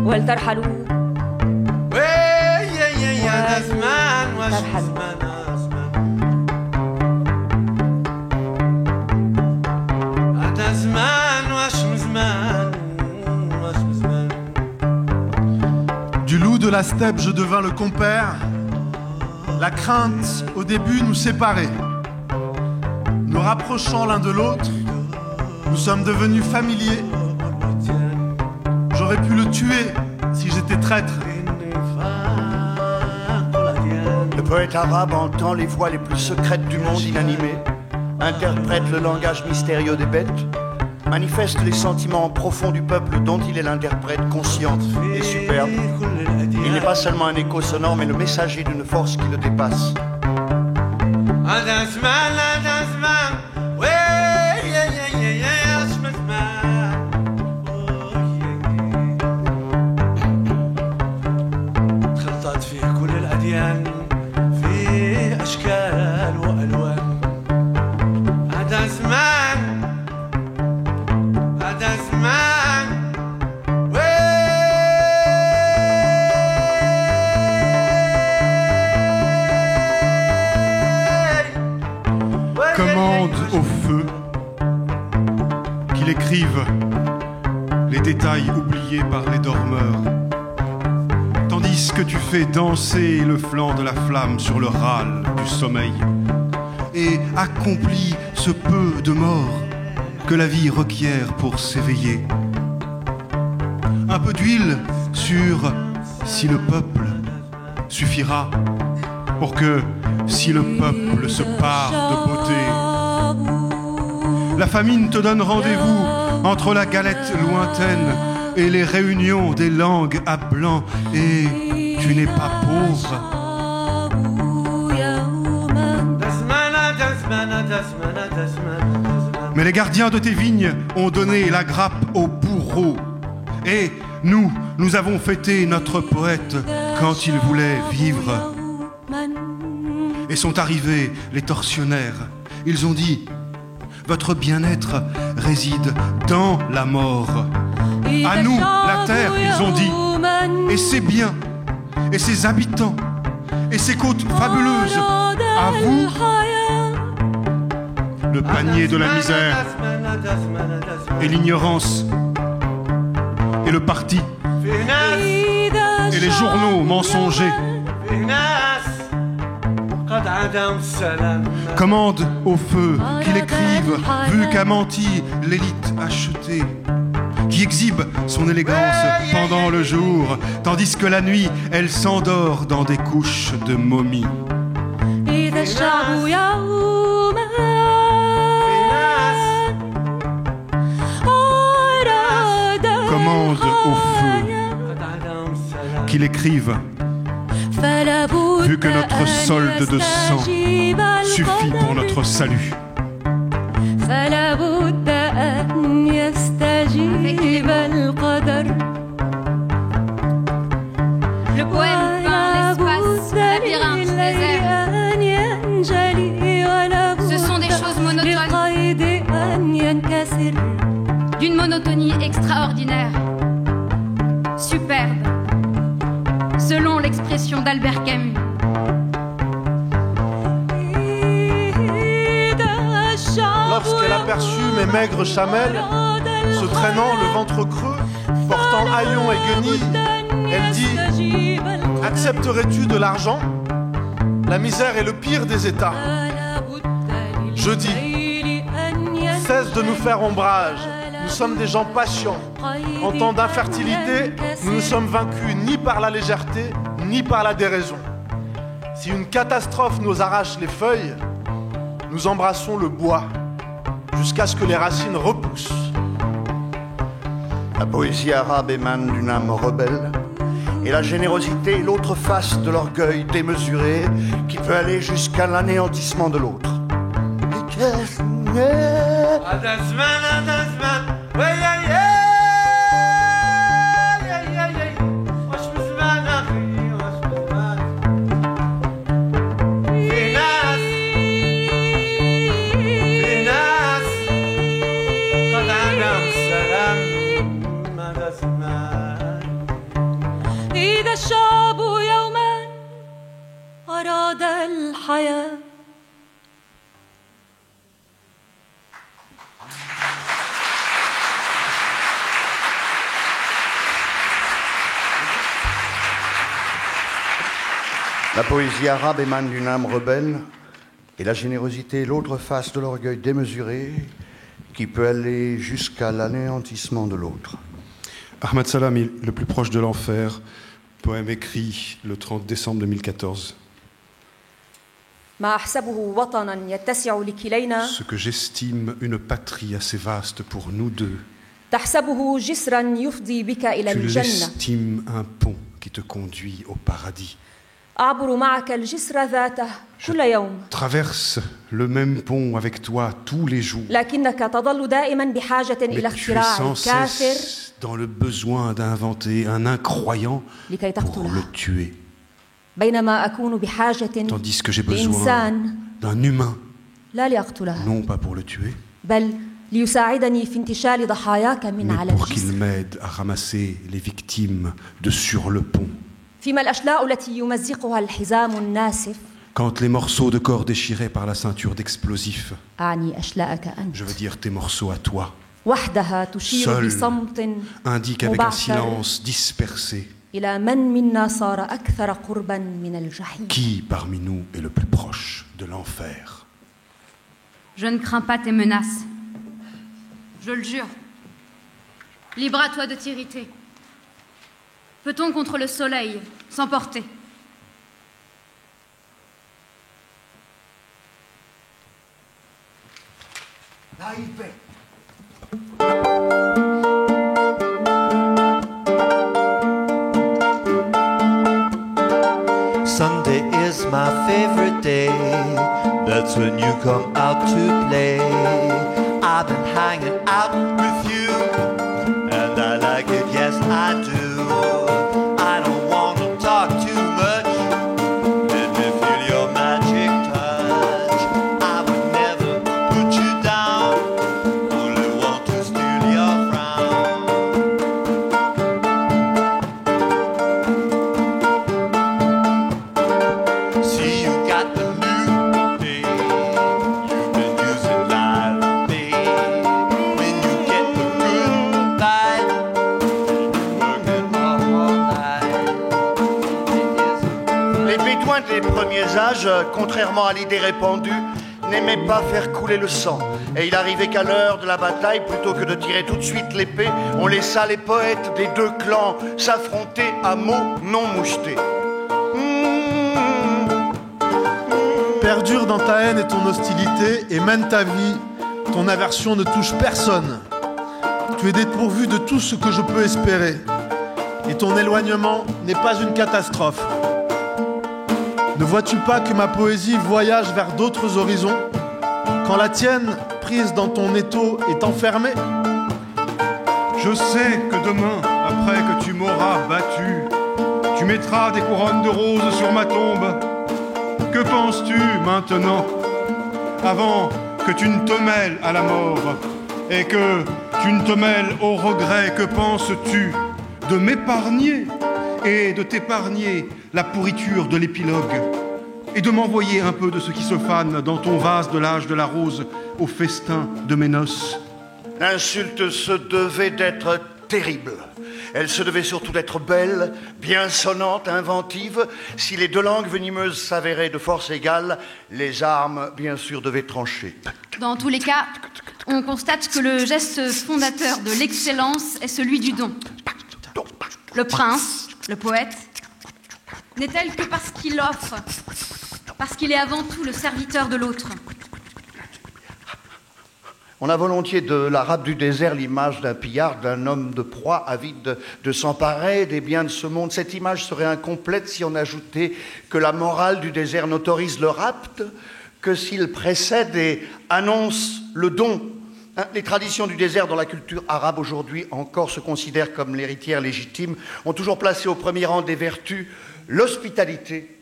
ولترحلوا Du loup de la steppe, je devins le compère. La crainte, au début, nous séparait. Nous rapprochant l'un de l'autre, nous sommes devenus familiers. J'aurais pu le tuer si j'étais traître. Le poète arabe entend les voix les plus secrètes du monde inanimé, interprète le langage mystérieux des bêtes, manifeste les sentiments profonds du peuple dont il est l'interprète conscient et superbe. Il n'est pas seulement un écho sonore, mais le messager d'une force qui le dépasse. Au feu qu'il écrive les détails oubliés par les dormeurs, tandis que tu fais danser le flanc de la flamme sur le râle du sommeil et accomplis ce peu de mort que la vie requiert pour s'éveiller. Un peu d'huile sur si le peuple suffira pour que si le peuple se pare de beauté, la famine te donne rendez-vous entre la galette lointaine et les réunions des langues à blanc, et tu n'es pas pauvre. Mais les gardiens de tes vignes ont donné la grappe aux bourreaux, et nous avons fêté notre poète quand il voulait vivre. Et sont arrivés les tortionnaires. Ils ont dit: votre bien-être réside dans la mort. À nous, la terre, ils ont dit, et ses biens, et ses habitants, et ses côtes fabuleuses. À vous, le panier de la misère, et l'ignorance, et le parti, et les journaux mensongers. Commande au feu qu'il écrive, vu qu'a menti l'élite achetée, qui exhibe son élégance pendant le jour, tandis que la nuit, elle s'endort dans des couches de momies. Commande au feu qu'il écrive, vu que notre solde de sang suffit pour notre salut. Le poème peint l'espace, labyrinthe, désert. Ce sont des choses monotones, d'une monotonie extraordinaire, superbe, selon l'expression d'Albert Camus. Lorsqu'elle aperçut mes maigres chamelles se traînant le ventre creux, portant haillons et guenilles, elle dit: accepterais-tu de l'argent? La misère est le pire des états. Je dis: cesse de nous faire ombrage. Nous sommes des gens patients. En temps d'infertilité, nous ne sommes vaincus ni par la légèreté, ni par la déraison. Si une catastrophe nous arrache les feuilles, nous embrassons le bois jusqu'à ce que les racines repoussent. La poésie arabe émane d'une âme rebelle, et la générosité est l'autre face de l'orgueil démesuré qui peut aller jusqu'à l'anéantissement de l'autre. إذا الشعب يوما أراد الحياة. La poésie arabe émane d'une âme rebelle, et la générosité est l'autre face de l'orgueil démesuré qui peut aller jusqu'à l'anéantissement de l'autre. Ahmad Salami, le plus proche de l'enfer, poème écrit le 30 décembre 2014. Ce que j'estime une patrie assez vaste pour nous deux, tu l'estimes un pont qui te conduit au paradis. Je traverse le même pont avec toi tous les jours, mais tu es sans cesse dans le besoin d'inventer un incroyant pour le tuer, tandis que j'ai besoin d'un humain, non pas pour le tuer, mais pour qu'il m'aide à ramasser les victimes de sur le pont. Quand les morceaux de corps déchirés par la ceinture d'explosifs, je veux dire tes morceaux à toi, seul indique avec un silence dispersé qui parmi nous est le plus proche de l'enfer. Je ne crains pas tes menaces. Je le jure. Libre à toi de t'irriter. Peut-on contre le soleil s'emporter? Sunday is my favorite day. That's when you come out to play. I've been hanging out with you, and I like it, yes I do. I don't want to talk too much. Let me feel your magic touch. I would never put you down, only want to steal your frown. personnage, contrairement à l'idée répandue, n'aimait pas faire couler le sang. Et il arrivait qu'à l'heure de la bataille, plutôt que de tirer tout de suite l'épée, on laissa les poètes des deux clans s'affronter à mots non mouchetés. Perdure dans ta haine et ton hostilité et mène ta vie. Ton aversion ne touche personne. Tu es dépourvu de tout ce que je peux espérer. Et ton éloignement n'est pas une catastrophe. Ne vois-tu pas que ma poésie voyage vers d'autres horizons, quand la tienne, prise dans ton étau, est enfermée? Je sais que demain, après que tu m'auras battu, tu mettras des couronnes de roses sur ma tombe. Que penses-tu maintenant, avant que tu ne te mêles à la mort et que tu ne te mêles au regret? Que penses-tu de m'épargner et de t'épargner la pourriture de l'épilogue et de m'envoyer un peu de ce qui se fane dans ton vase de l'âge de la rose au festin de mes noces? L'insulte se devait d'être terrible. Elle se devait surtout d'être belle, bien sonnante, inventive. Si les deux langues venimeuses s'avéraient de force égale, les armes, bien sûr, devaient trancher. Dans tous les cas, on constate que le geste fondateur de l'excellence est celui du don. Le prince, le poète, n'est tel que parce qu'il offre, parce qu'il est avant tout le serviteur de l'autre. On a volontiers de l'arabe du désert l'image d'un pillard, d'un homme de proie avide de s'emparer des biens de ce monde. Cette image serait incomplète si on ajoutait que la morale du désert n'autorise le rapt que s'il précède et annonce le don. Les traditions du désert dans la culture arabe aujourd'hui encore se considèrent comme l'héritière légitime, ont toujours placé au premier rang des vertus l'hospitalité,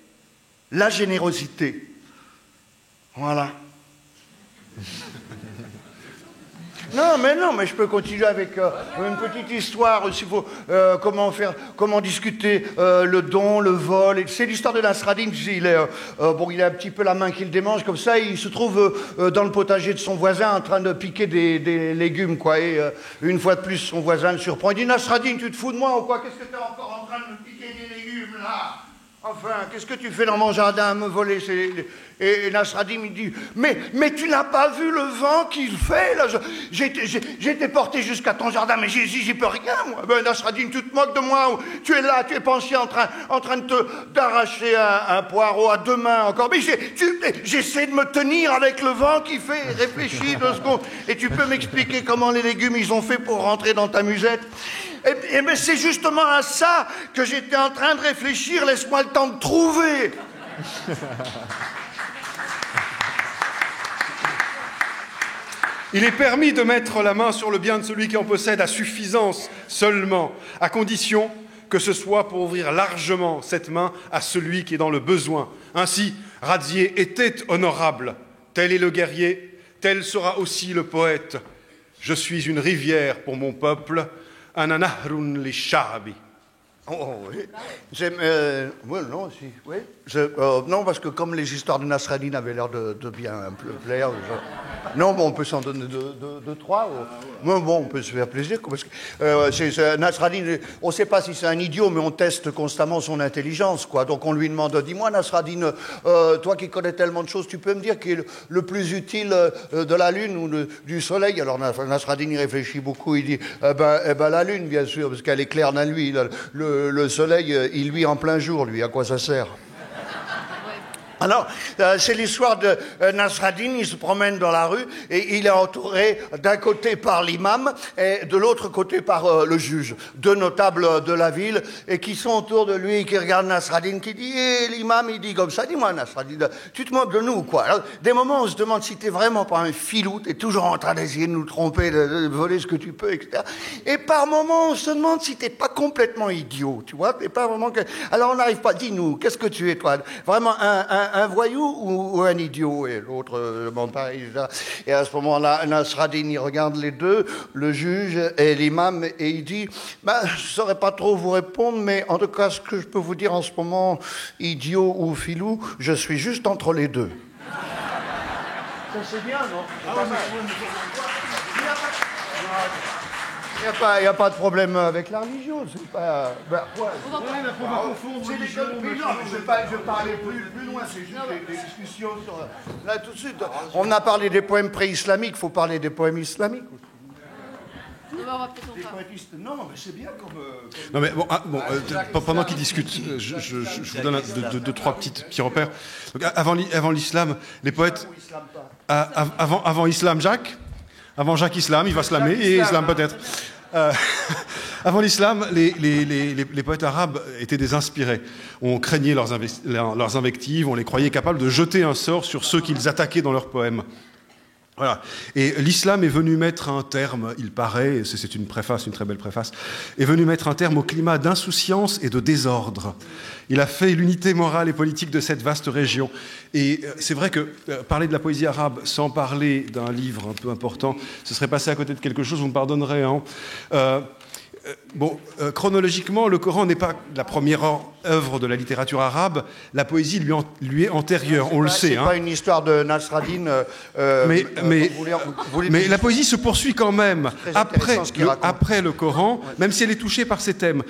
la générosité. Voilà. Non, mais je peux continuer avec une petite histoire, s'il faut, comment discuter le don, le vol. C'est l'histoire de Nasradin. Il est un petit peu la main qui le démange, comme ça, il se trouve dans le potager de son voisin en train de piquer des légumes, quoi. Et une fois de plus, son voisin le surprend. Il dit, Nasradin, tu te fous de moi ou quoi? Qu'est-ce que tu es encore en train de me piquer des légumes, là? Enfin, qu'est-ce que tu fais dans mon jardin à me voler Et Nasradin me dit, mais tu n'as pas vu le vent qu'il fait là? J'ai été porté jusqu'à ton jardin, mais j'y peux rien, moi. Ben, Nasradin, tu te moques de moi? Tu es là, tu es penché en train d'arracher un poireau à deux mains encore. Mais j'essaie de me tenir avec le vent qui fait. Réfléchis 2 secondes. Et tu peux m'expliquer comment les légumes, ils ont fait pour rentrer dans ta musette? Mais c'est justement à ça que j'étais en train de réfléchir. Laisse-moi le temps de trouver. Il est permis de mettre la main sur le bien de celui qui en possède à suffisance seulement, à condition que ce soit pour ouvrir largement cette main à celui qui est dans le besoin. Ainsi, Radzier était honorable. Tel est le guerrier, tel sera aussi le poète. Je suis une rivière pour mon peuple, Ana nahrun li sha'bi. Oh, oui. Non, si, oui. Non, parce que comme les histoires de Nasradin avaient l'air de bien plaire, non, bon, on peut s'en donner 2, 3. Bon, on peut se faire plaisir. Parce que Nasradin, on ne sait pas si c'est un idiot, mais on teste constamment son intelligence, quoi. Donc on lui demande, dis-moi, Nasradin, toi qui connais tellement de choses, tu peux me dire qui est le plus utile de la Lune ou du Soleil? Alors Nasradin y réfléchit beaucoup, il dit, la Lune, bien sûr, parce qu'elle éclaire la nuit. Le Soleil, il luit en plein jour, lui. À quoi ça sert? Alors, c'est l'histoire de Nasradin. Il se promène dans la rue et il est entouré d'un côté par l'imam et de l'autre côté par le juge. 2 notables de la ville et qui sont autour de lui, qui regardent Nasradin, qui dit l'imam, il dit comme ça, dis-moi Nasradin, tu te moques de nous, quoi. Alors, des moments, on se demande si t'es vraiment pas un filou, t'es toujours en train d'essayer de nous tromper, de voler ce que tu peux, etc. Et par moments, on se demande si t'es pas complètement idiot, tu vois. T'es pas vraiment que... Alors, on n'arrive pas, dis-nous, qu'est-ce que tu es, toi? Vraiment un voyou ou un idiot? Et l'autre demande pareil. Et à ce moment-là, Nasradin, il regarde les deux, le juge et l'imam, et il dit, je ne saurais pas trop vous répondre, mais en tout cas, ce que je peux vous dire en ce moment, idiot ou filou, je suis juste entre les deux. Ça, c'est bien, non? Il n'y a pas de problème avec la religion. C'est pas. C'est l'école. Mais non, mais je vais pas aller plus loin. C'est juste des discussions sur. Là, tout de suite. On a parlé des poèmes pré-islamiques. Il faut parler des poèmes islamiques. Non, mais c'est bien comme. Non, mais pendant qu'ils discutent, je vous donne deux, trois petits repères. Donc, avant l'islam, les poètes. Avant Islam, Avant Jacques Islam, il va slammer, et Islam peut-être. Avant l'islam, les poètes arabes étaient des inspirés. On craignait leurs invectives, on les croyait capables de jeter un sort sur ceux qu'ils attaquaient dans leurs poèmes. Voilà. Et l'islam est venu mettre un terme, il paraît, c'est une préface, une très belle préface, est venu mettre un terme au climat d'insouciance et de désordre. Il a fait l'unité morale et politique de cette vaste région. Et c'est vrai que parler de la poésie arabe sans parler d'un livre un peu important, ce serait passer à côté de quelque chose, vous me pardonnerez, hein. Chronologiquement, le Coran n'est pas la première œuvre de la littérature arabe. La poésie lui est antérieure, on le sait. C'est pas une histoire de Nasraddin. Mais la poésie se poursuit quand même après le Coran, même si elle est touchée par ces thèmes.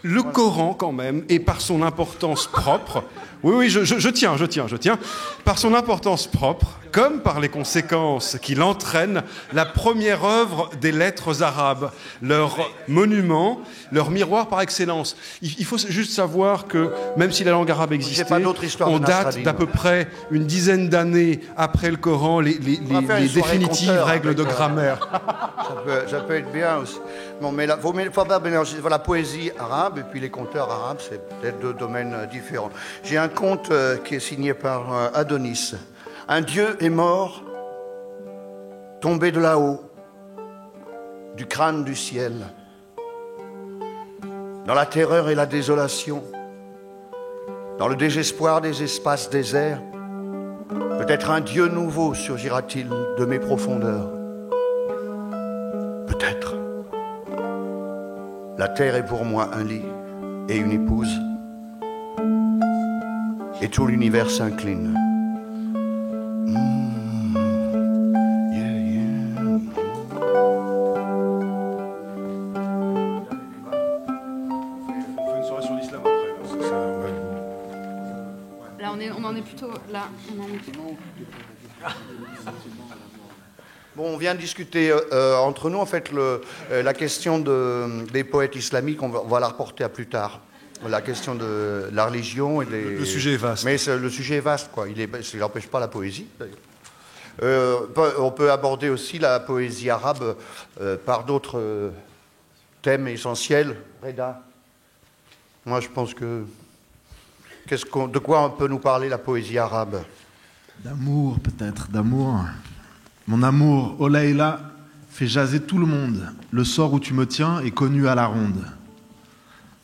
Le Coran, quand même, et par son importance propre, oui, je tiens, par son importance propre, comme par les conséquences qu'il entraîne, la première œuvre des lettres arabes, leur monument, leur miroir par excellence. Il faut juste savoir que, même si la langue arabe existait, on date d'à peu près une dizaine d'années après le Coran, les définitives règles de grammaire. Ça peut être bien aussi. Bon, mais il ne faut pas mélanger la poésie arabe et puis les conteurs arabes, c'est peut-être deux domaines différents. J'ai un conte qui est signé par Adonis. Un dieu est mort, tombé de là-haut, du crâne du ciel, dans la terreur et la désolation, dans le désespoir des espaces déserts. Peut-être un dieu nouveau surgira-t-il de mes profondeurs. Peut-être. La terre est pour moi un lit et une épouse, et tout l'univers s'incline. Bon, on vient de discuter entre nous, en fait, la question des poètes islamiques, on va la reporter à plus tard. La question de la religion et des... Le sujet est vaste. Mais le sujet est vaste, quoi. Il n'empêche pas la poésie, d'ailleurs. On peut aborder aussi la poésie arabe par d'autres thèmes essentiels. Reda, moi, je pense que... de quoi on peut nous parler, la poésie arabe? D'amour, peut-être, d'amour. Mon amour, oh Layla, fait jaser tout le monde. Le sort où tu me tiens est connu à la ronde.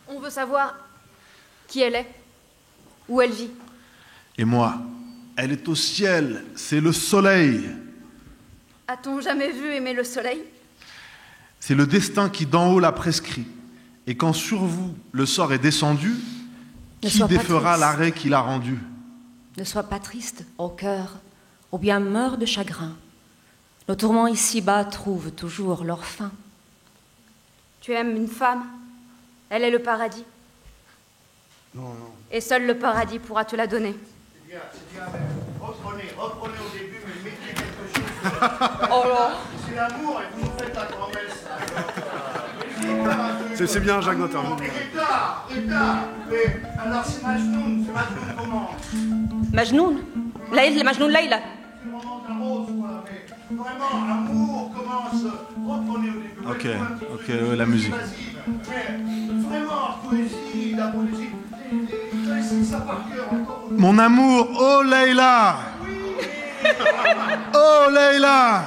On veut savoir qui elle est, où elle vit. Et moi, elle est au ciel, c'est le soleil. A-t-on jamais vu aimer le soleil? C'est le destin qui d'en haut l'a prescrit. Et quand sur vous le sort est descendu, qui défera l'arrêt qu'il a rendu? Ne sois pas triste, ô cœur, ou bien meurs de chagrin. Nos tourments ici-bas trouvent toujours leur fin. Tu aimes une femme, elle est le paradis. Non. Et seul le paradis pourra te la donner. C'est bien, mais reprenez au début, mais mettez quelque chose. Oh là. C'est l'amour et vous nous faites la promesse. C'est bien, Jacques Notin. Reda, mais alors c'est Majnoun comment? Majnoun Majnoun Layla. C'est le roman d'un rose, quoi, mais vraiment, amour commence, reprenez au début. Ok, la musique. Mais vraiment, poésie, la poésie, laissez ça par cœur encore. Mon amour, oh Layla, oh Layla,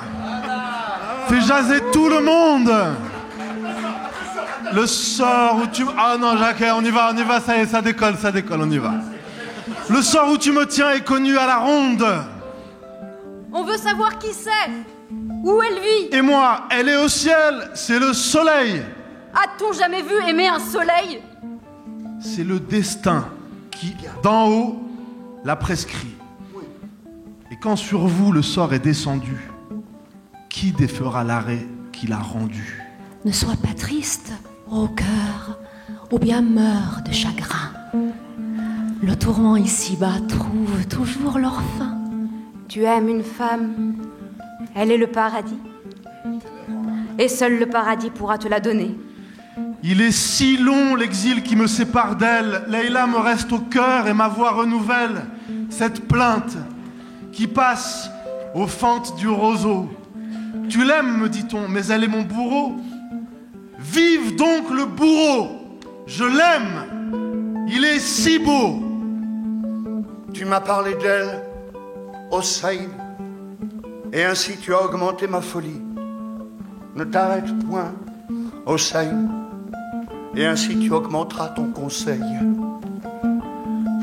fais jaser tout le monde. Le sort où tu... Ah non, Jacques, on y va, ça y est, ça décolle, on y va. Le sort où tu me tiens est connu à la ronde. On veut savoir qui c'est, où elle vit. Et moi, elle est au ciel, c'est le soleil. A-t-on jamais vu aimer un soleil? C'est le destin qui, d'en haut, l'a prescrit. Et quand sur vous le sort est descendu, qui défera l'arrêt qu'il a rendu? Ne sois pas triste, ô cœur, ou bien meurs de chagrin. Le tourment ici-bas trouve toujours leur fin. Tu aimes une femme, elle est le paradis. Et seul le paradis pourra te la donner. Il est si long l'exil qui me sépare d'elle. Leïla me reste au cœur et ma voix renouvelle cette plainte qui passe aux fentes du roseau. Tu l'aimes, me dit-on, mais elle est mon bourreau. Vive donc le bourreau, je l'aime, il est si beau. Tu m'as parlé d'elle, Hossein, et ainsi tu as augmenté ma folie. Ne t'arrête point, Hossein, et ainsi tu augmenteras ton conseil.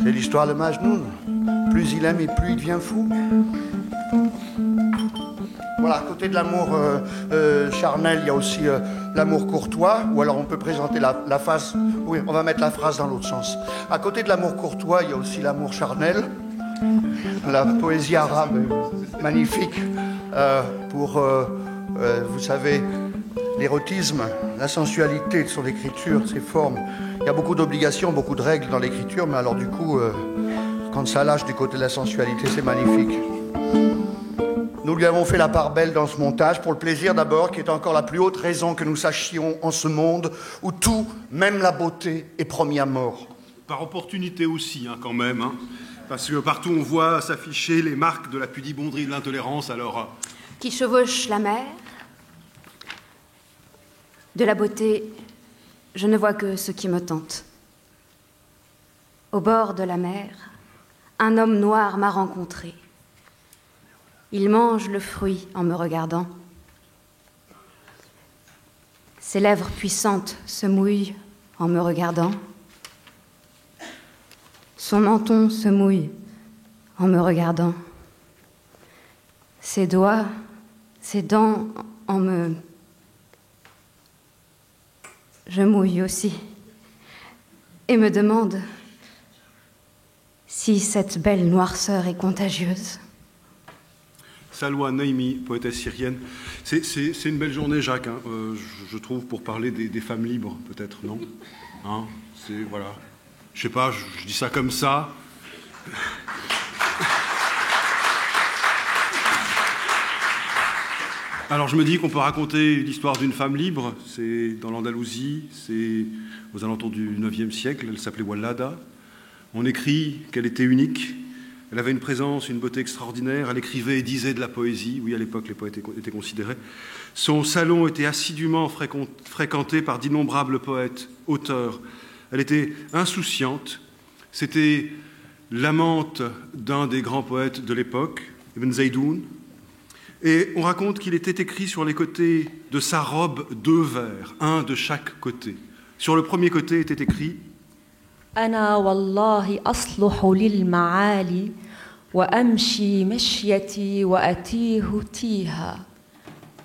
C'est l'histoire de Majnoun. Plus il aime et plus il devient fou. Voilà, à côté de l'amour charnel, il y a aussi l'amour courtois, ou alors on peut présenter la phase... Oui, on va mettre la phrase dans l'autre sens. À côté de l'amour courtois, il y a aussi l'amour charnel. La poésie arabe est magnifique pour, vous savez, l'érotisme, la sensualité de son écriture, de ses formes. Il y a beaucoup d'obligations, beaucoup de règles dans l'écriture, mais alors du coup, quand ça lâche du côté de la sensualité, c'est magnifique. Nous lui avons fait la part belle dans ce montage, pour le plaisir d'abord, qui est encore la plus haute raison que nous sachions en ce monde où tout, même la beauté, est promis à mort. Par opportunité aussi, hein, quand même, hein, parce que partout on voit s'afficher les marques de la pudibonderie et de l'intolérance, alors... Qui chevauche la mer. De la beauté, je ne vois que ce qui me tente. Au bord de la mer, un homme noir m'a rencontré. Il mange le fruit en me regardant. Ses lèvres puissantes se mouillent en me regardant. Son menton se mouille en me regardant. Ses doigts, ses dents en me... Je mouille aussi et me demande si cette belle noirceur est contagieuse. Salwa Naimi, poétesse syrienne. C'est une belle journée, Jacques, hein, je trouve, pour parler des femmes libres, peut-être, non hein, c'est, voilà. Je sais pas, je dis ça comme ça. Alors, je me dis qu'on peut raconter l'histoire d'une femme libre. C'est dans l'Andalousie, c'est aux alentours du IXe siècle. Elle s'appelait Wallada. On écrit qu'elle était unique. Elle avait une présence, une beauté extraordinaire. Elle écrivait et disait de la poésie. Oui, à l'époque, les poètes étaient considérés. Son salon était assidûment fréquenté par d'innombrables poètes, auteurs. Elle était insouciante. C'était l'amante d'un des grands poètes de l'époque, Ibn Zaydoun. Et on raconte qu'il était écrit sur les côtés de sa robe 2 vers, un de chaque côté. Sur le premier côté était écrit أنا والله أصلح للمعالي وأمشي مشيتي وأتيه تيها.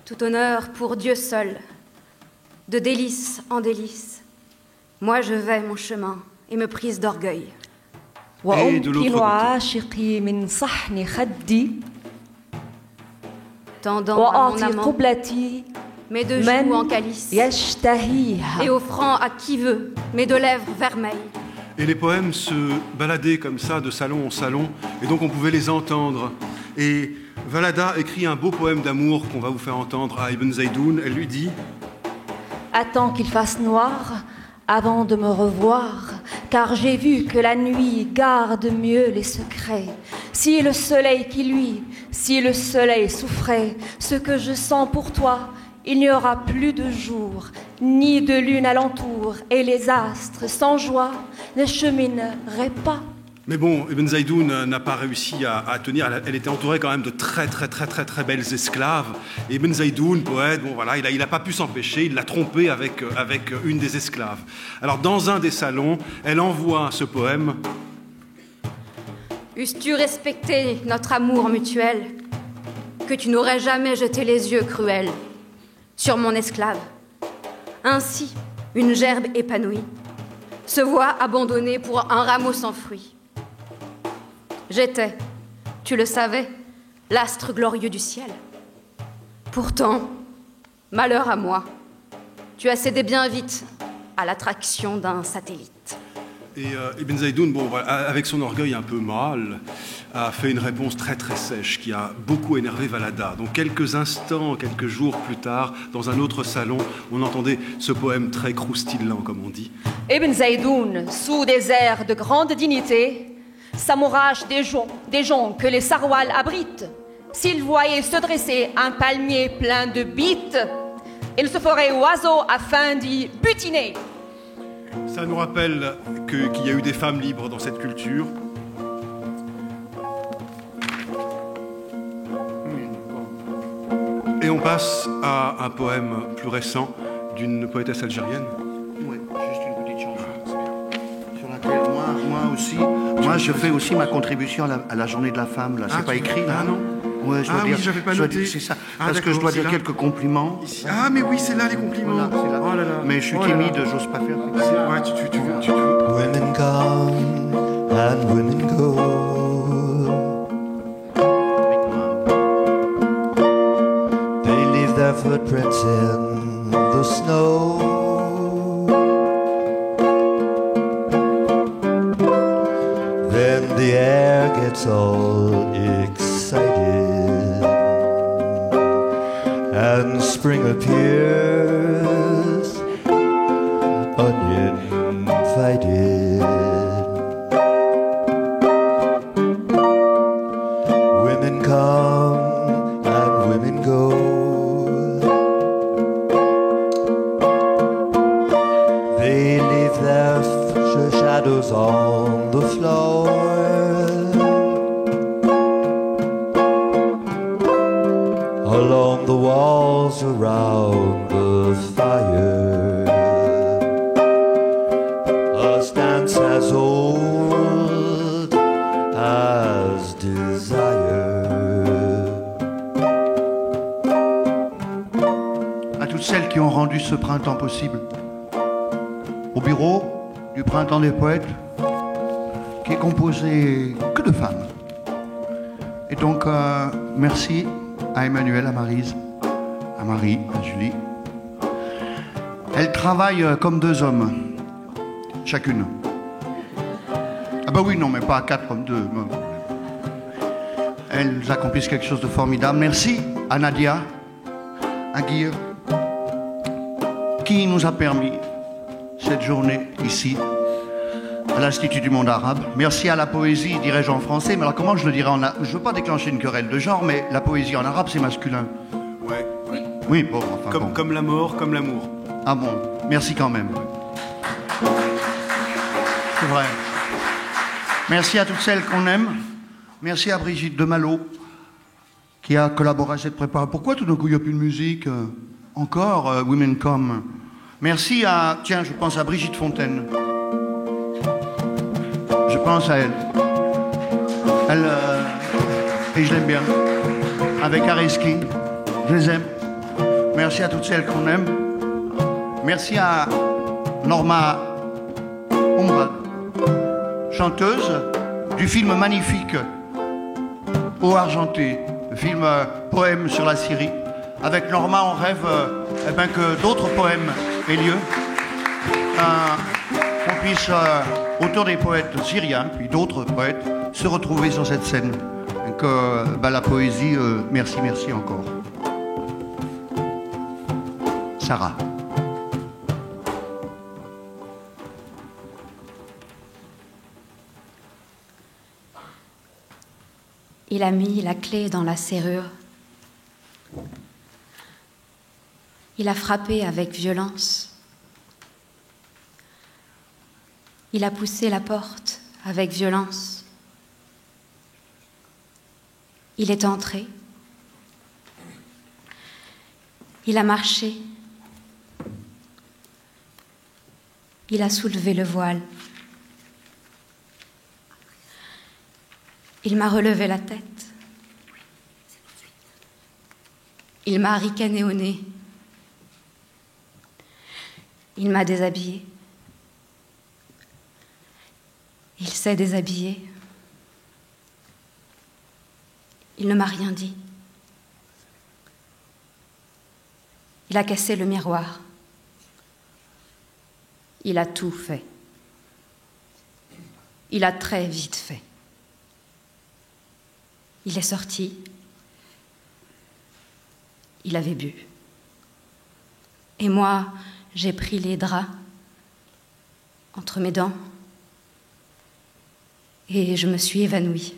Tout honneur pour Dieu seul, de délice en délice. Moi je vais mon chemin et me prise d'orgueil. وأمكن عاشقي من صحن خدي tendant à mon amant قبلتي mes 2 joues en calice يشتهيها. et offrant à qui veut mes 2 lèvres vermeilles. Et les poèmes se baladaient comme ça de salon en salon, et donc on pouvait les entendre. Et Wallada écrit un beau poème d'amour qu'on va vous faire entendre à Ibn Zaydoun. Elle lui dit « Attends qu'il fasse noir avant de me revoir, car j'ai vu que la nuit garde mieux les secrets. Si le soleil qui luit, si le soleil souffrait, ce que je sens pour toi, il n'y aura plus de jour, ni de lune alentour, et les astres sans joie ne chemineraient pas. » Mais bon, Ibn Zaydoun n'a pas réussi à tenir. Elle était entourée quand même de très belles esclaves. Et Ibn Zaydoun, poète, bon voilà, il n'a pas pu s'empêcher. Il l'a trompée avec une des esclaves. Alors dans un des salons, elle envoie ce poème. Eusses-tu respecté notre amour mutuel, que tu n'aurais jamais jeté les yeux cruels sur mon esclave. Ainsi, une gerbe épanouie se voit abandonnée pour un rameau sans fruits. J'étais, tu le savais, l'astre glorieux du ciel. Pourtant, malheur à moi, Tu as cédé bien vite à l'attraction d'un satellite. Et Ibn Zaïdoun, bon, voilà, avec son orgueil un peu mâle, a fait une réponse très très sèche qui a beaucoup énervé Valada. Donc quelques instants, quelques jours plus tard, dans un autre salon, on entendait ce poème très croustillant, comme on dit. Ibn Zaïdoun, sous des airs de grande dignité, s'amourache des gens que les sarwals abritent. S'il voyait se dresser un palmier plein de bites, il se ferait oiseau afin d'y butiner. Ça nous rappelle qu'il y a eu des femmes libres dans cette culture. Et on passe à un poème plus récent d'une poétesse algérienne. Oui, juste une petite chanson. Sur laquelle moi je fais aussi ma contribution à la journée de la femme. Là, c'est pas écrit là. Ah non. Ouais, je dois dire. Oui, j'avais pas noté. C'est ça. Ah, parce que je dois dire quelques compliments. Ici. Ah, mais oui, c'est là les compliments. Voilà, c'est là. Oh là là. Mais je suis timide, j'ose pas faire. Ouais, tu Women come and women go. They leave their footprints in the snow. Then the air gets all excited and spring appears uninvited. Women come and women go. They leave their shadows on the floor. Along the walls around the fire, a stance as old as desire. À toutes celles qui ont rendu ce printemps possible. Au bureau du Printemps des Poètes, qui est composé que de femmes. Et donc, merci à Emmanuel, à Maryse, à Marie, à Julie. Elles travaillent comme deux hommes, chacune. Ah bah oui, non, mais pas à quatre comme deux. Elles accomplissent quelque chose de formidable. Merci à Nadia, à Guy, qui nous a permis cette journée ici, à l'Institut du monde arabe. Merci à la poésie, dirais-je en français, mais alors comment je le dirais en arabe? Je ne veux pas déclencher une querelle de genre, mais la poésie en arabe, c'est masculin. Ouais. Oui, bon, enfin bon. Comme la mort, comme l'amour. Ah bon, merci quand même. C'est vrai. Merci à toutes celles qu'on aime. Merci à Brigitte de Malo, qui a collaboré à cette préparation. Pourquoi tout d'un coup, il n'y a plus de musique encore, Women Come. Merci à, tiens, je pense à Brigitte Fontaine. Je pense à elle. Et je l'aime bien. Avec Areski, je les aime. Merci à toutes celles qu'on aime. Merci à Norma Ombrad, chanteuse du film magnifique Eau argentée, le film poème sur la Syrie. Avec Norma, on rêve que d'autres poèmes aient lieu. Qu'on puisse, autour des poètes syriens, puis d'autres poètes, se retrouver sur cette scène. Donc, la poésie, merci encore. Sarah. Il a mis la clé dans la serrure. Il a frappé avec violence. Il a poussé la porte avec violence. Il est entré. Il a marché. Il a soulevé le voile. Il m'a relevé la tête. Il m'a ricané au nez. Il m'a déshabillée. Il s'est déshabillé. Il ne m'a rien dit. Il a cassé le miroir. Il a tout fait. Il a très vite fait. Il est sorti. Il avait bu. Et moi, j'ai pris les draps entre mes dents et je me suis évanouie.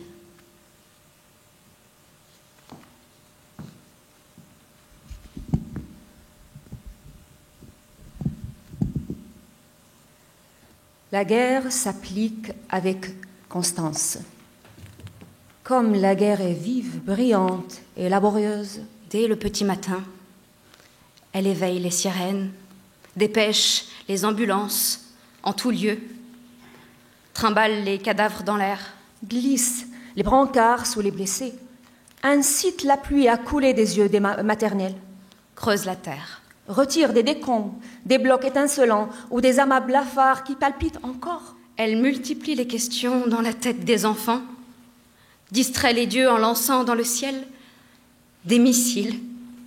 La guerre s'applique avec constance. Comme la guerre est vive, brillante et laborieuse. Dès le petit matin, elle éveille les sirènes, dépêche les ambulances en tout lieu, trimballe les cadavres dans l'air, Glisse les brancards sous les blessés. Incite la pluie à couler des yeux des maternelles. creuse la terre. Retire des décombres, des blocs étincelants ou des amas blafards qui palpitent encore. Elle multiplie les questions dans la tête des enfants, distrait les dieux en lançant dans le ciel des missiles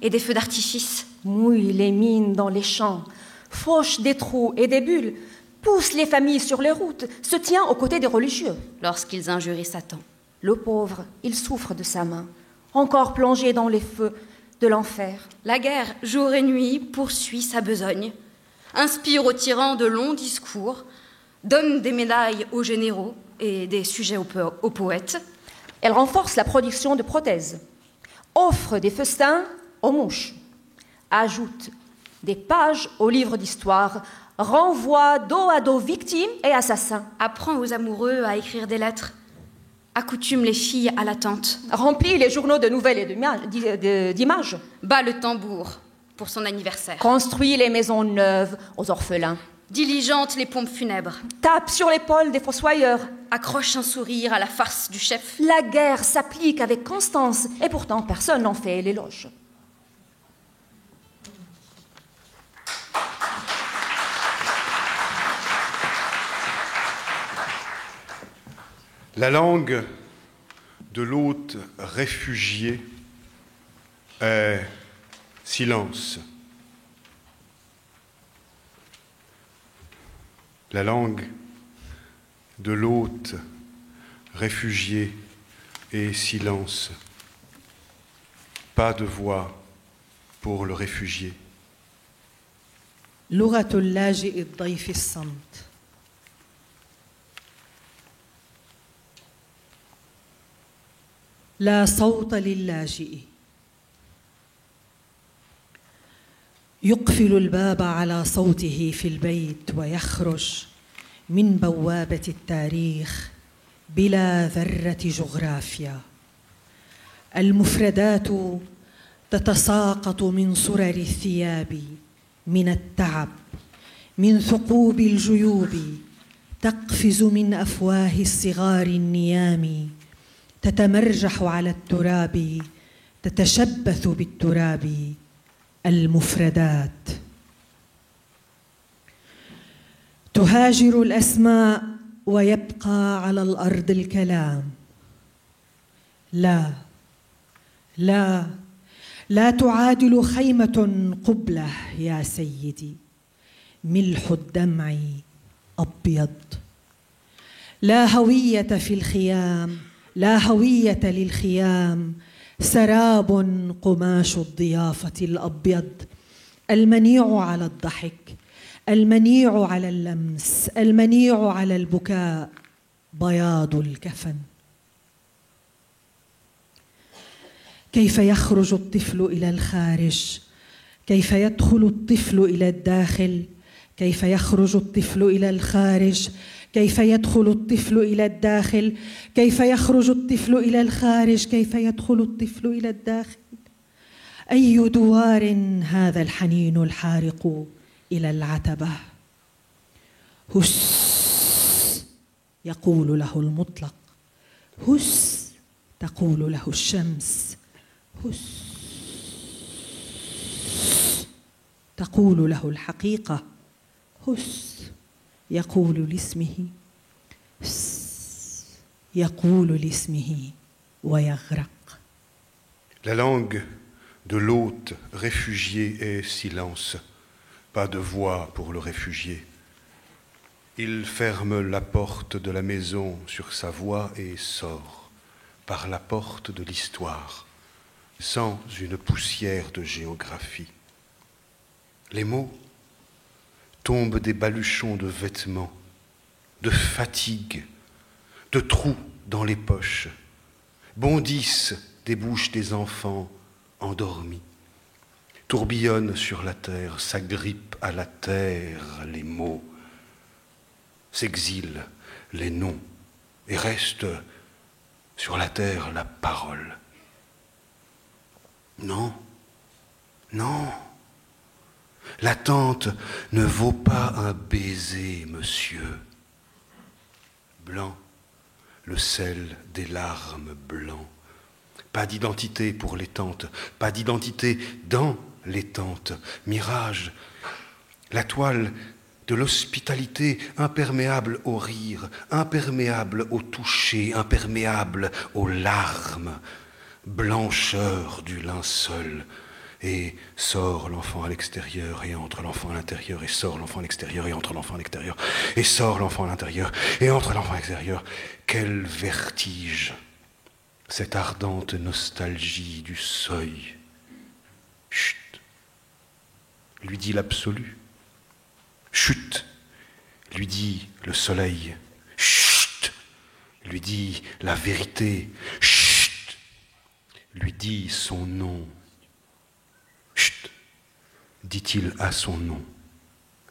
et des feux d'artifice. Mouille les mines dans les champs, fauche des trous et des bulles, pousse les familles sur les routes, se tient aux côtés des religieux. Lorsqu'ils injurient Satan, Le pauvre, il souffre de sa main, encore plongé dans les feux de l'enfer. la guerre, jour et nuit, poursuit sa besogne, inspire aux tyrans de longs discours, donne des médailles aux généraux et des sujets aux poètes. Elle renforce la production de prothèses, offre des festins aux mouches, ajoute des pages aux livres d'histoire, renvoie dos à dos victimes et assassins, Apprend aux amoureux à écrire des lettres, accoutume les filles à l'attente, remplit les journaux de nouvelles et d'images, bat le tambour pour son anniversaire, construit les maisons neuves aux orphelins, diligente les pompes funèbres, tape sur l'épaule des fossoyeurs. accroche un sourire à la farce du chef. La guerre s'applique avec constance et pourtant personne n'en fait l'éloge. La langue de l'hôte réfugié est silence. La langue de l'hôte réfugié est silence. Pas de voix pour le réfugié. لغة اللاجئ الضيف الصمت. لا صوت للاجئ. يقفل الباب على صوته في البيت ويخرج من بوابة التاريخ بلا ذرة جغرافيا. المفردات تتساقط من صرر الثياب، من التعب، من ثقوب الجيوب، تقفز من أفواه الصغار النيام، تتمرجح على التراب، تتشبث بالتراب. المفردات تهاجر الأسماء ويبقى على الأرض الكلام. لا لا لا تعادل خيمة قبلة يا سيدي. ملح الدمع أبيض. لا هوية في الخيام، لا هوية للخيام. سراب قماش الضيافة الأبيض، المنيع على الضحك، المنيع على اللمس، المنيع على البكاء. بياض الكفن. كيف يخرج الطفل إلى الخارج؟ كيف يدخل الطفل إلى الداخل؟ كيف يخرج الطفل إلى الخارج؟ كيف يدخل الطفل إلى الداخل؟ كيف يخرج الطفل إلى الخارج؟ كيف يدخل الطفل إلى الداخل؟ أي دوار هذا الحنين الحارق إلى العتبة. هس يقول له المطلق، هس تقول له الشمس، هس تقول له الحقيقة، هس يقول لاسمه، هس يقول لاسمه ويغرق. La langue de l'hôte réfugié est silence. Pas de voix pour le réfugié. Il ferme la porte de la maison sur sa voix et sort par la porte de l'histoire, sans une poussière de géographie. Les mots tombent des baluchons de vêtements, de fatigue, de trous dans les poches, bondissent des bouches des enfants endormis, tourbillonnent sur la terre, s'agrippent à la terre les mots, s'exilent les noms et reste sur la terre la parole. Non, non, l'attente ne vaut pas un baiser, monsieur. Blanc, le sel des larmes blancs. Pas d'identité pour les tentes, pas d'identité dans les tentes. Mirage, la toile de l'hospitalité imperméable au rire, imperméable au toucher, imperméable aux larmes, blancheur du linceul. Et sort l'enfant à l'extérieur, et entre l'enfant à l'intérieur, et sort l'enfant à l'extérieur, et entre l'enfant à l'extérieur, et sort l'enfant à l'intérieur, et entre l'enfant à l'extérieur. Quel vertige, cette ardente nostalgie du seuil. Chut, lui dit l'absolu. Chut, lui dit le soleil. Chut, lui dit la vérité. Chut, lui dit son nom. Chut, dit-il à son nom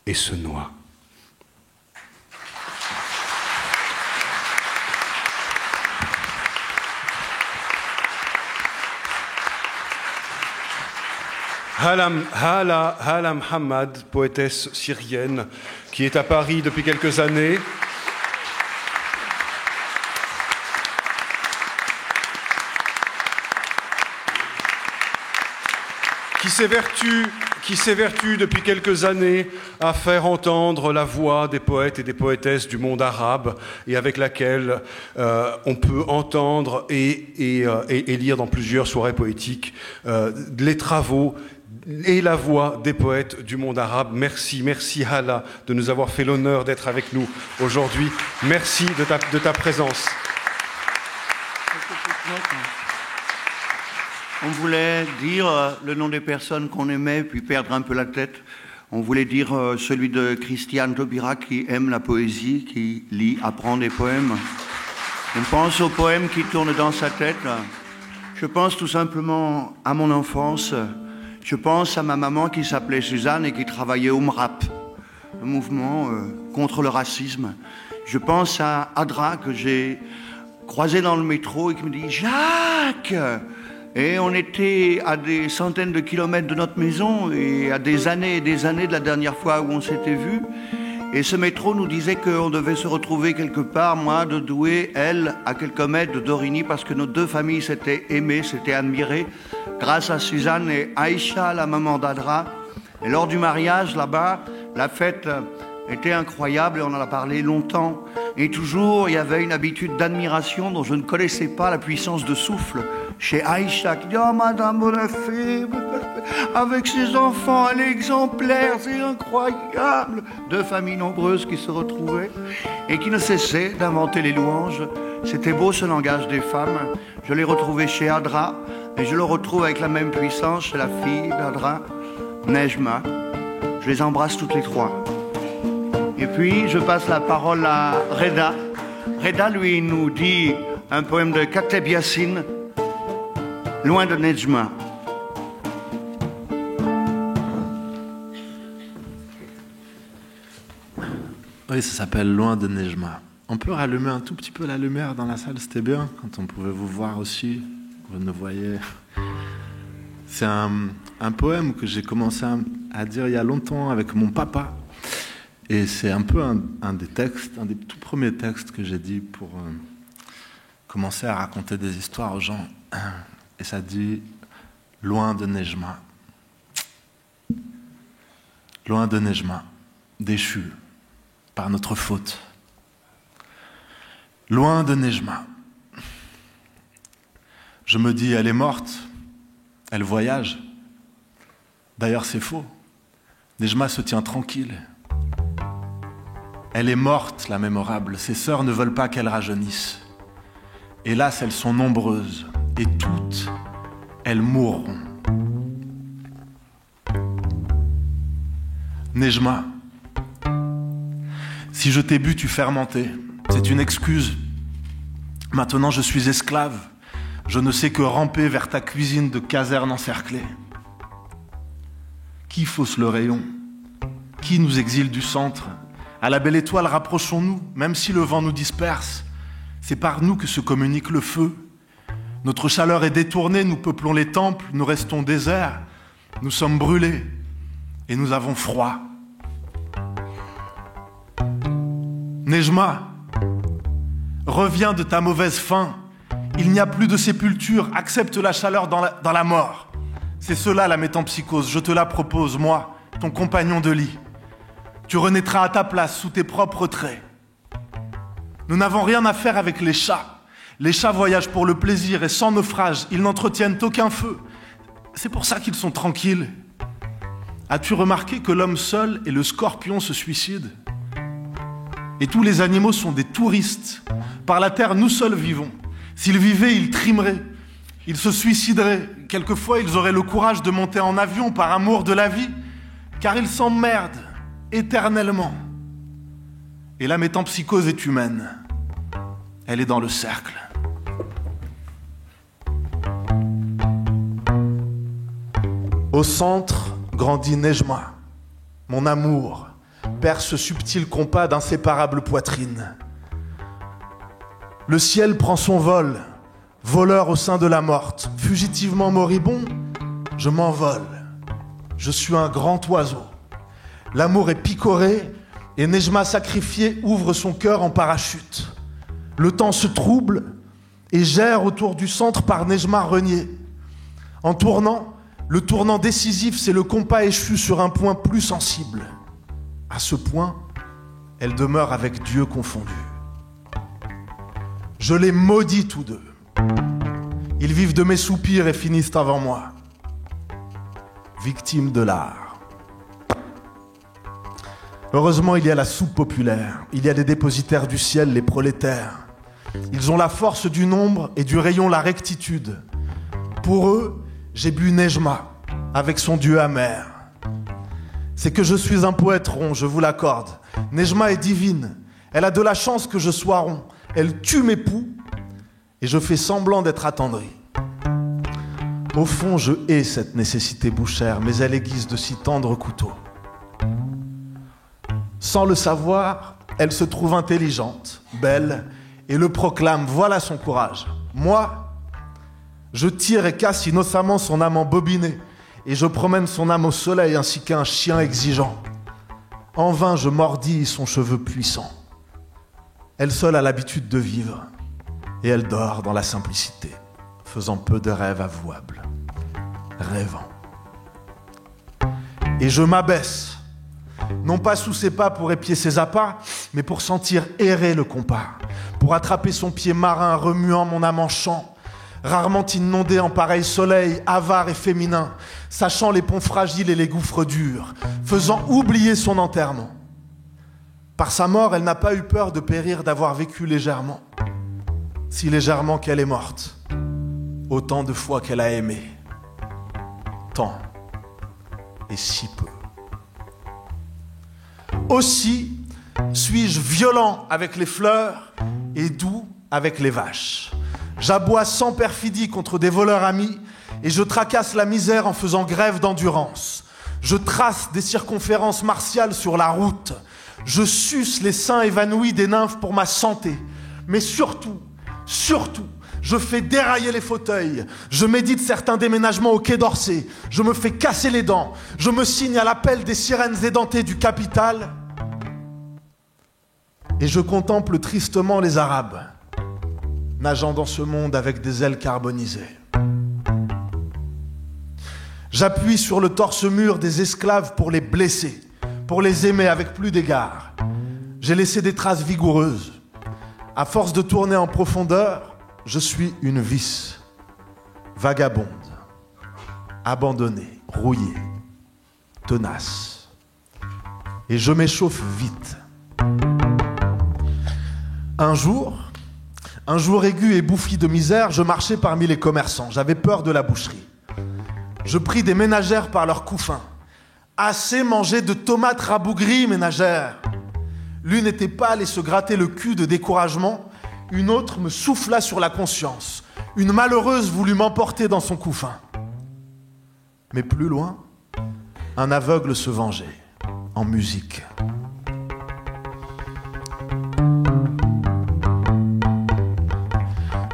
et se noie. Hala Mohammad, poétesse syrienne, qui est à Paris depuis quelques années. Qui s'évertue depuis quelques années à faire entendre la voix des poètes et des poétesses du monde arabe et avec laquelle on peut entendre et lire dans plusieurs soirées poétiques les travaux et la voix des poètes du monde arabe. Merci, merci Hala de nous avoir fait l'honneur d'être avec nous aujourd'hui. Merci de ta présence. On voulait dire le nom des personnes qu'on aimait, puis perdre un peu la tête. On voulait dire celui de Christiane Taubira qui aime la poésie, qui lit, apprend des poèmes. On pense aux poèmes qui tournent dans sa tête. Je pense tout simplement à mon enfance. Je pense à ma maman qui s'appelait Suzanne et qui travaillait au MRAP, le mouvement contre le racisme. Je pense à Adra que j'ai croisé dans le métro et qui me dit « Jacques !» Et on était à des centaines de kilomètres de notre maison et à des années et des années de la dernière fois où on s'était vus. Et ce métro nous disait qu'on devait se retrouver quelque part, moi de Douai, elle à quelques mètres de Dorigny, parce que nos deux familles s'étaient aimées, s'étaient admirées, grâce à Suzanne et Aïcha, la maman d'Adra. Et lors du mariage, là-bas, la fête était incroyable et on en a parlé longtemps. Et toujours, il y avait une habitude d'admiration dont je ne connaissais pas la puissance de souffle. Chez Aïcha, qui dit « Oh, Madame Bonafé, avec ses enfants, elle est exemplaire, c'est incroyable !» Deux familles nombreuses qui se retrouvaient et qui ne cessaient d'inventer les louanges. C'était beau ce langage des femmes. Je l'ai retrouvé chez Adra et je le retrouve avec la même puissance chez la fille d'Adra, Nejma. Je les embrasse toutes les trois. Et puis, je passe la parole à Reda. Reda, lui, nous dit un poème de Kateb Yassine, Loin de Nejma. Oui, ça s'appelle Loin de Nejma. On peut rallumer un tout petit peu la lumière dans la salle, c'était bien, quand on pouvait vous voir aussi, vous nous voyez. C'est un poème que j'ai commencé à dire il y a longtemps avec mon papa. Et c'est un peu un des textes, un des tout premiers textes que j'ai dit pour commencer à raconter des histoires aux gens. Et ça dit « Loin de Nejma ». Loin de Nejma, déchu par notre faute. Loin de Nejma. Je me dis, elle est morte, elle voyage. D'ailleurs, c'est faux. Nejma se tient tranquille. Elle est morte, la mémorable. Ses sœurs ne veulent pas qu'elle rajeunisse. Hélas, elles sont nombreuses, et toutes, elles mourront. Nejma, si je t'ai bu, tu fermentais. C'est une excuse. Maintenant, je suis esclave. Je ne sais que ramper vers ta cuisine de caserne encerclée. Qui fausse le rayon? Qui nous exile du centre? À la belle étoile, rapprochons-nous, même si le vent nous disperse. C'est par nous que se communique le feu. Notre chaleur est détournée, nous peuplons les temples, nous restons déserts. Nous sommes brûlés et nous avons froid. Nejma, reviens de ta mauvaise faim. Il n'y a plus de sépulture, accepte la chaleur dans la mort. C'est cela la métempsychose, je te la propose, moi, ton compagnon de lit. Tu renaîtras à ta place sous tes propres traits. Nous n'avons rien à faire avec les chats. Les chats voyagent pour le plaisir et sans naufrage, ils n'entretiennent aucun feu. C'est pour ça qu'ils sont tranquilles. As-tu remarqué que l'homme seul et le scorpion se suicident? Et tous les animaux sont des touristes. Par la terre, nous seuls vivons. S'ils vivaient, ils trimeraient. Ils se suicideraient. Quelquefois, ils auraient le courage de monter en avion par amour de la vie, car ils s'emmerdent éternellement. Et la métempsychose est humaine. Elle est dans le cercle. Au centre grandit Nejma, mon amour, perce ce subtil compas d'inséparables poitrines. Le ciel prend son vol, voleur au sein de la morte, fugitivement moribond, je m'envole. Je suis un grand oiseau. L'amour est picoré et Nejma sacrifiée ouvre son cœur en parachute. Le temps se trouble et gère autour du centre par Nejma renié. En tournant, le tournant décisif, c'est le compas échu sur un point plus sensible. À ce point, elle demeure avec Dieu confondu. Je les maudis tous deux. Ils vivent de mes soupirs et finissent avant moi. Victimes de l'art. Heureusement, il y a la soupe populaire. Il y a des dépositaires du ciel, les prolétaires. Ils ont la force du nombre et du rayon la rectitude. Pour eux, j'ai bu Nejma avec son Dieu amer. C'est que je suis un poète rond, je vous l'accorde. Nejma est divine. Elle a de la chance que je sois rond. Elle tue mes poux et je fais semblant d'être attendri. Au fond, je hais cette nécessité bouchère, mais elle aiguise de si tendres couteaux. Sans le savoir, elle se trouve intelligente, belle, et le proclame, voilà son courage. Moi, je tire et casse innocemment son âme embobinée, et je promène son âme au soleil ainsi qu'un chien exigeant. En vain, je mordis son cheveu puissant. Elle seule a l'habitude de vivre, et elle dort dans la simplicité, faisant peu de rêves avouables, rêvant. Et je m'abaisse, non pas sous ses pas pour épier ses appâts, mais pour sentir errer le compas, pour attraper son pied marin remuant mon âme en chant, rarement inondé en pareil soleil, avare et féminin, sachant les ponts fragiles et les gouffres durs, faisant oublier son enterrement. Par sa mort, elle n'a pas eu peur de périr d'avoir vécu légèrement, si légèrement qu'elle est morte, autant de fois qu'elle a aimé, tant et si peu. Aussi suis-je violent avec les fleurs et doux avec les vaches. J'aboie sans perfidie contre des voleurs amis et je tracasse la misère en faisant grève d'endurance. Je trace des circonférences martiales sur la route. Je suce les seins évanouis des nymphes pour ma santé. Mais surtout, je fais dérailler les fauteuils. Je médite certains déménagements au Quai d'Orsay. Je me fais casser les dents. Je me signe à l'appel des sirènes édentées du capital. Et je contemple tristement les Arabes, nageant dans ce monde avec des ailes carbonisées. J'appuie sur le torse mûr des esclaves pour les blesser, pour les aimer avec plus d'égard. J'ai laissé des traces vigoureuses. À force de tourner en profondeur, je suis une vis, vagabonde, abandonnée, rouillée, tenace. Et je m'échauffe vite. Un jour aigu et bouffi de misère, je marchais parmi les commerçants. J'avais peur de la boucherie. Je pris des ménagères par leurs couffins. Assez mangé de tomates rabougries, ménagères. L'une était pâle et se grattait le cul de découragement. Une autre me souffla sur la conscience. Une malheureuse voulut m'emporter dans son couffin. Mais plus loin, un aveugle se vengeait, en musique.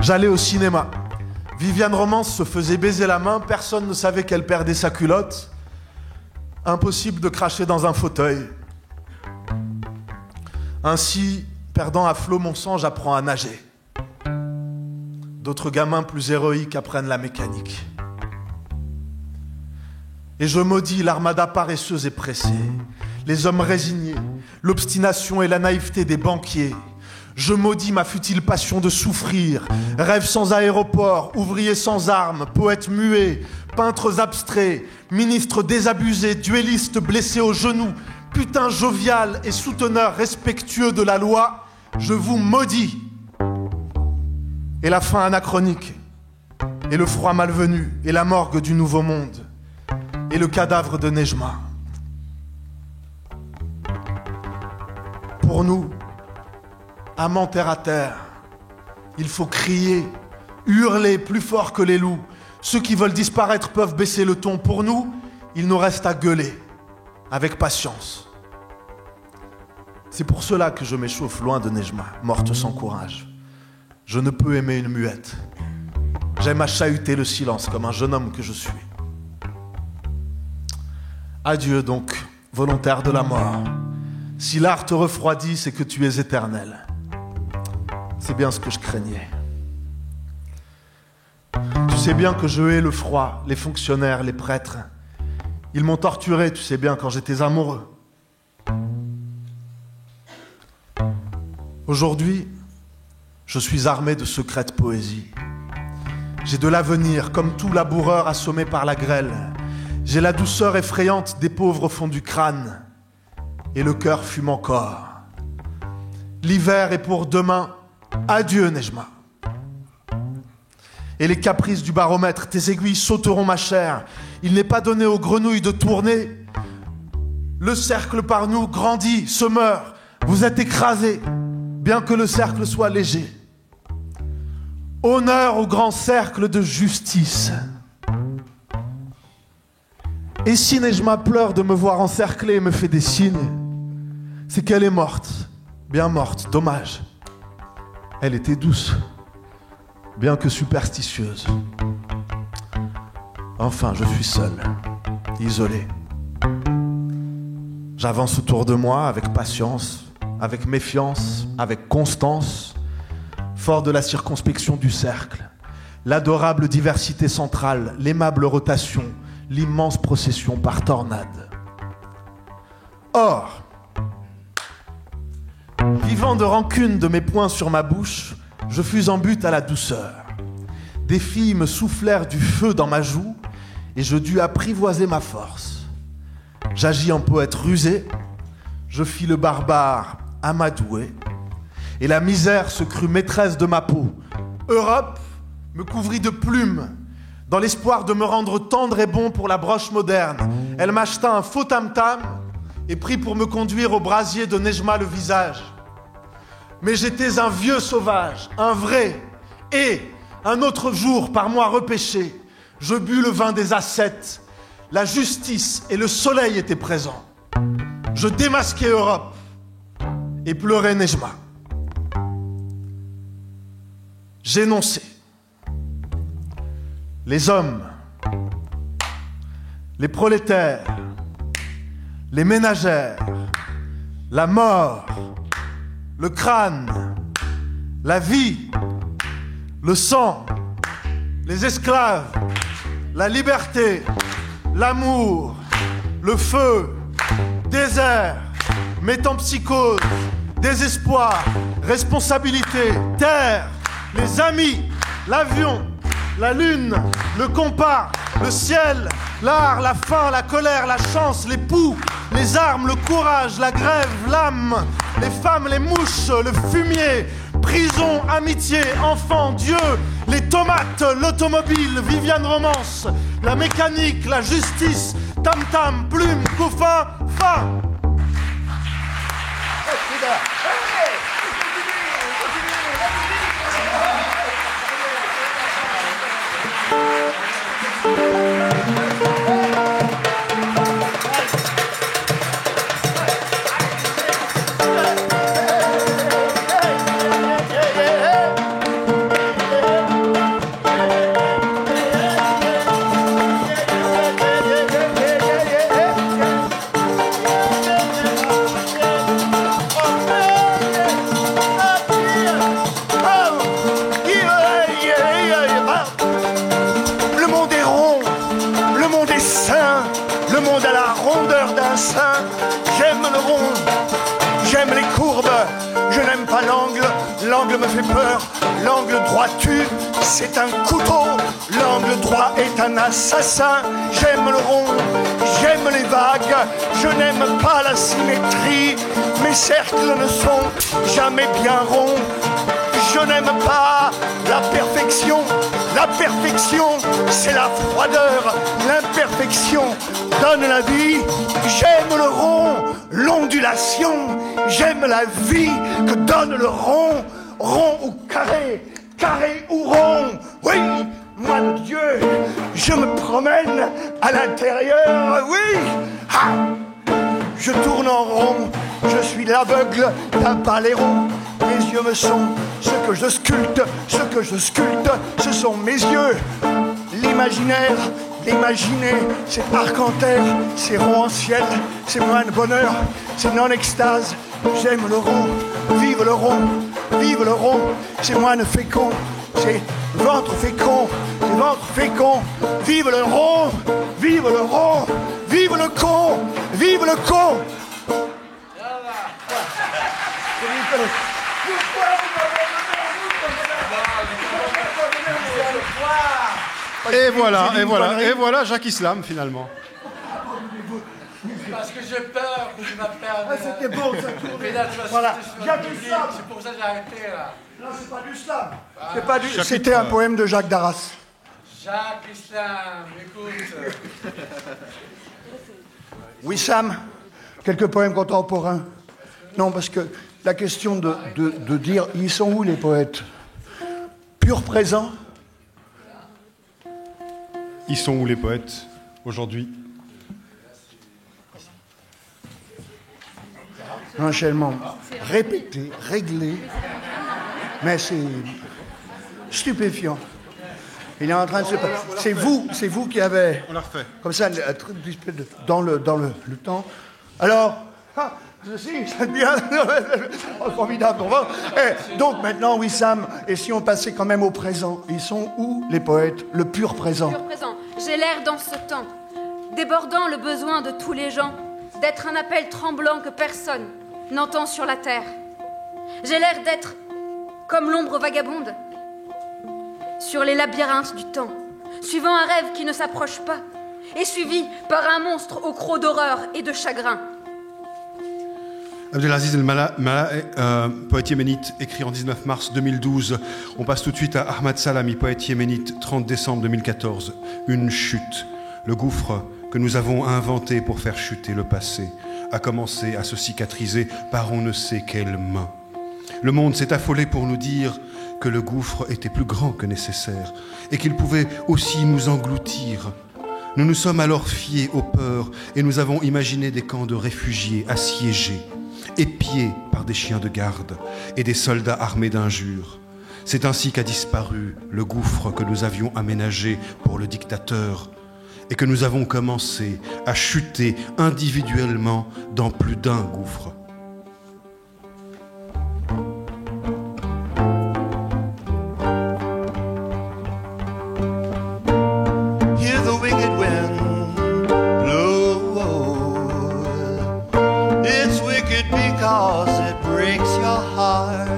J'allais au cinéma. Viviane Romance se faisait baiser la main, personne ne savait qu'elle perdait sa culotte. Impossible de cracher dans un fauteuil. Ainsi, perdant à flot mon sang, j'apprends à nager. D'autres gamins plus héroïques apprennent la mécanique. Et je maudis l'armada paresseuse et pressée, les hommes résignés, l'obstination et la naïveté des banquiers. Je maudis ma futile passion de souffrir, rêve sans aéroport, ouvrier sans armes, poète muet, peintres abstraits, ministres désabusés, duellistes blessés aux genoux, putain jovial et souteneur respectueux de la loi, je vous maudis. Et la fin anachronique, et le froid malvenu, et la morgue du nouveau monde, et le cadavre de Nejma. Pour nous, amants terre à terre, il faut crier, hurler plus fort que les loups. Ceux qui veulent disparaître peuvent baisser le ton. Pour nous, il nous reste à gueuler, avec patience. C'est pour cela que je m'échauffe loin de Nejma, morte sans courage. Je ne peux aimer une muette. J'aime à chahuter le silence comme un jeune homme que je suis. Adieu donc, volontaire de la mort. Si l'art te refroidit, c'est que tu es éternel. C'est bien ce que je craignais. Tu sais bien que je hais le froid, les fonctionnaires, les prêtres. Ils m'ont torturé, tu sais bien, quand j'étais amoureux. Aujourd'hui, je suis armé de secrètes poésies. J'ai de l'avenir, comme tout laboureur assommé par la grêle. J'ai la douceur effrayante des pauvres au fond du crâne. Et le cœur fume encore. L'hiver est pour demain. Adieu, Nejma. Et les caprices du baromètre, tes aiguilles sauteront, ma chère. Il n'est pas donné aux grenouilles de tourner. Le cercle par nous grandit, se meurt. Vous êtes écrasés, bien que le cercle soit léger. Honneur au grand cercle de justice. Et si Nejma pleure de me voir encerclé et me fait des signes, c'est qu'elle est morte, bien morte, dommage. Elle était douce, bien que superstitieuse. Enfin, je suis seul, isolé. J'avance autour de moi avec patience, avec méfiance, avec constance, fort de la circonspection du cercle, l'adorable diversité centrale, l'aimable rotation, l'immense procession par tornade. Or, vivant de rancune de mes poings sur ma bouche, je fus en butte à la douceur. Des filles me soufflèrent du feu dans ma joue et je dus apprivoiser ma force. J'agis en poète rusé, je fis le barbare amadoué et la misère se crut maîtresse de ma peau. Europe me couvrit de plumes dans l'espoir de me rendre tendre et bon pour la broche moderne. Elle m'acheta un faux tam-tam et prit pour me conduire au brasier de Nejma le visage. Mais j'étais un vieux sauvage, un vrai, et un autre jour, par moi repêché, je bus le vin des ascètes. La justice et le soleil étaient présents. Je démasquai Europe et pleurai Nejma. J'énonçai. Les hommes, les prolétaires, les ménagères, la mort, le crâne, la vie, le sang, les esclaves, la liberté, l'amour, le feu, désert, métempsychose, désespoir, responsabilité, terre, les amis, l'avion, la lune, le compas, le ciel, l'art, la faim, la colère, la chance, les poux, les armes, le courage, la grève, l'âme, les femmes, les mouches, le fumier, prison, amitié, enfant, Dieu, les tomates, l'automobile, Viviane Romance, la mécanique, la justice, tam-tam, plume, couffin, fin. L'angle me fait peur, l'angle droit tue, c'est un couteau. L'angle droit est un assassin. J'aime le rond, j'aime les vagues, je n'aime pas la symétrie. Mes cercles ne sont jamais bien ronds. Je n'aime pas la perfection. La perfection, c'est la froideur. L'imperfection donne la vie. J'aime le rond, l'ondulation. J'aime la vie que donne le rond. Rond ou carré, carré ou rond. Oui, moi de Dieu, je me promène à l'intérieur. Oui, ha, je tourne en rond. Je suis l'aveugle d'un paléron. Mes yeux me sont ce que je sculpte. Ce que je sculpte, ce sont mes yeux. L'imaginaire, l'imaginer, c'est arc en terre, c'est rond en ciel, c'est moins de bonheur, c'est non-extase. J'aime le rond, vive le rond, vive le rond, c'est moins de fécond, c'est ventre fécond, c'est ventre fécond. Vive le rond, vive le rond, vive le con, vive le con. Et voilà Jacques Islam finalement. Parce que j'ai peur que tu vas perdre. Ah, c'était beau ça. Voilà. Jacques Islam. C'est pour ça que j'ai arrêté là. Non, c'est pas du slam. C'est pas du. C'était un poème de Jacques Darras. Jacques Islam, écoute. Wissam, quelques poèmes contemporains. Non, parce que la question de dire, ils sont où les poètes? Pur présent. Ils sont où les poètes aujourd'hui? Enchaînement répété, réglé, mais c'est stupéfiant. Il est en train de se passer. C'est vous qui avez. On l'a refait. Comme ça, un truc dans le temps. Alors, c'est bien. Oh, formidable. Donc maintenant, Wissam, et si on passait quand même au présent, ils sont où les poètes? Le pur présent. Pur présent. J'ai l'air dans ce temps, débordant le besoin de tous les gens, d'être un appel tremblant que personne n'entend sur la terre. J'ai l'air d'être comme l'ombre vagabonde sur les labyrinthes du temps, suivant un rêve qui ne s'approche pas, et suivi par un monstre au croc d'horreur et de chagrin. Abdelaziz El Mallah, poète yéménite, écrit en 19 mars 2012. On passe tout de suite à Ahmad Salami, poète yéménite, 30 décembre 2014. Une chute, le gouffre que nous avons inventé pour faire chuter le passé, a commencé à se cicatriser par on ne sait quelle main. Le monde s'est affolé pour nous dire que le gouffre était plus grand que nécessaire et qu'il pouvait aussi nous engloutir. Nous nous sommes alors fiés aux peurs et nous avons imaginé des camps de réfugiés assiégés, épiés par des chiens de garde et des soldats armés d'injures. C'est ainsi qu'a disparu le gouffre que nous avions aménagé pour le dictateur et que nous avons commencé à chuter individuellement dans plus d'un gouffre. Hear the wicked wind blow. It's wicked because it breaks your heart.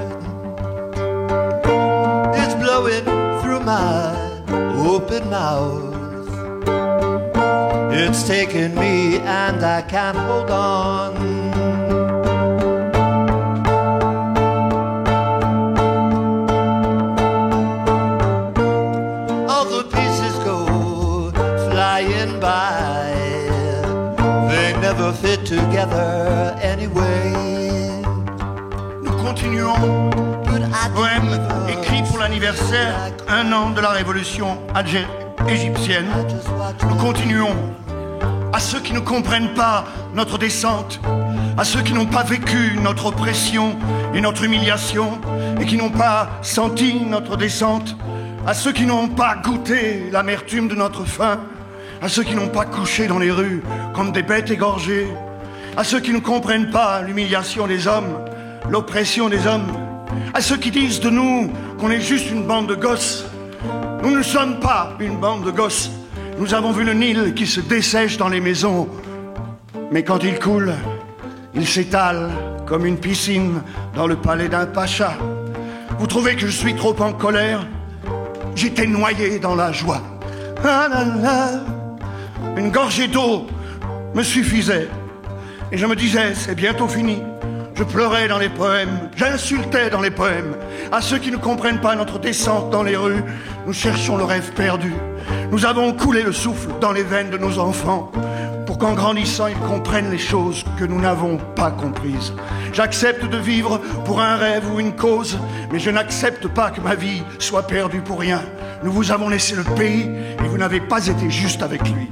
It's blowing through my open mouth. It's taken me and I can't hold on. fit together anyway. Nous continuons. Poème écrit pour l'anniversaire, 1 an de la révolution égyptienne. Nous continuons. À ceux qui ne comprennent pas notre descente, à ceux qui n'ont pas vécu notre oppression et notre humiliation, et qui n'ont pas senti notre descente, à ceux qui n'ont pas goûté l'amertume de notre faim, à ceux qui n'ont pas couché dans les rues comme des bêtes égorgées, à ceux qui ne comprennent pas l'humiliation des hommes, l'oppression des hommes, à ceux qui disent de nous qu'on est juste une bande de gosses. Nous ne sommes pas une bande de gosses. Nous avons vu le Nil qui se dessèche dans les maisons, mais quand il coule, il s'étale comme une piscine dans le palais d'un pacha. Vous trouvez que je suis trop en colère? J'étais noyé dans la joie. Ah là là. Une gorgée d'eau me suffisait. Et je me disais, c'est bientôt fini. Je pleurais dans les poèmes, j'insultais dans les poèmes. À ceux qui ne comprennent pas notre descente dans les rues, nous cherchons le rêve perdu. Nous avons coulé le souffle dans les veines de nos enfants pour qu'en grandissant, ils comprennent les choses que nous n'avons pas comprises. J'accepte de vivre pour un rêve ou une cause, mais je n'accepte pas que ma vie soit perdue pour rien. Nous vous avons laissé le pays et vous n'avez pas été juste avec lui.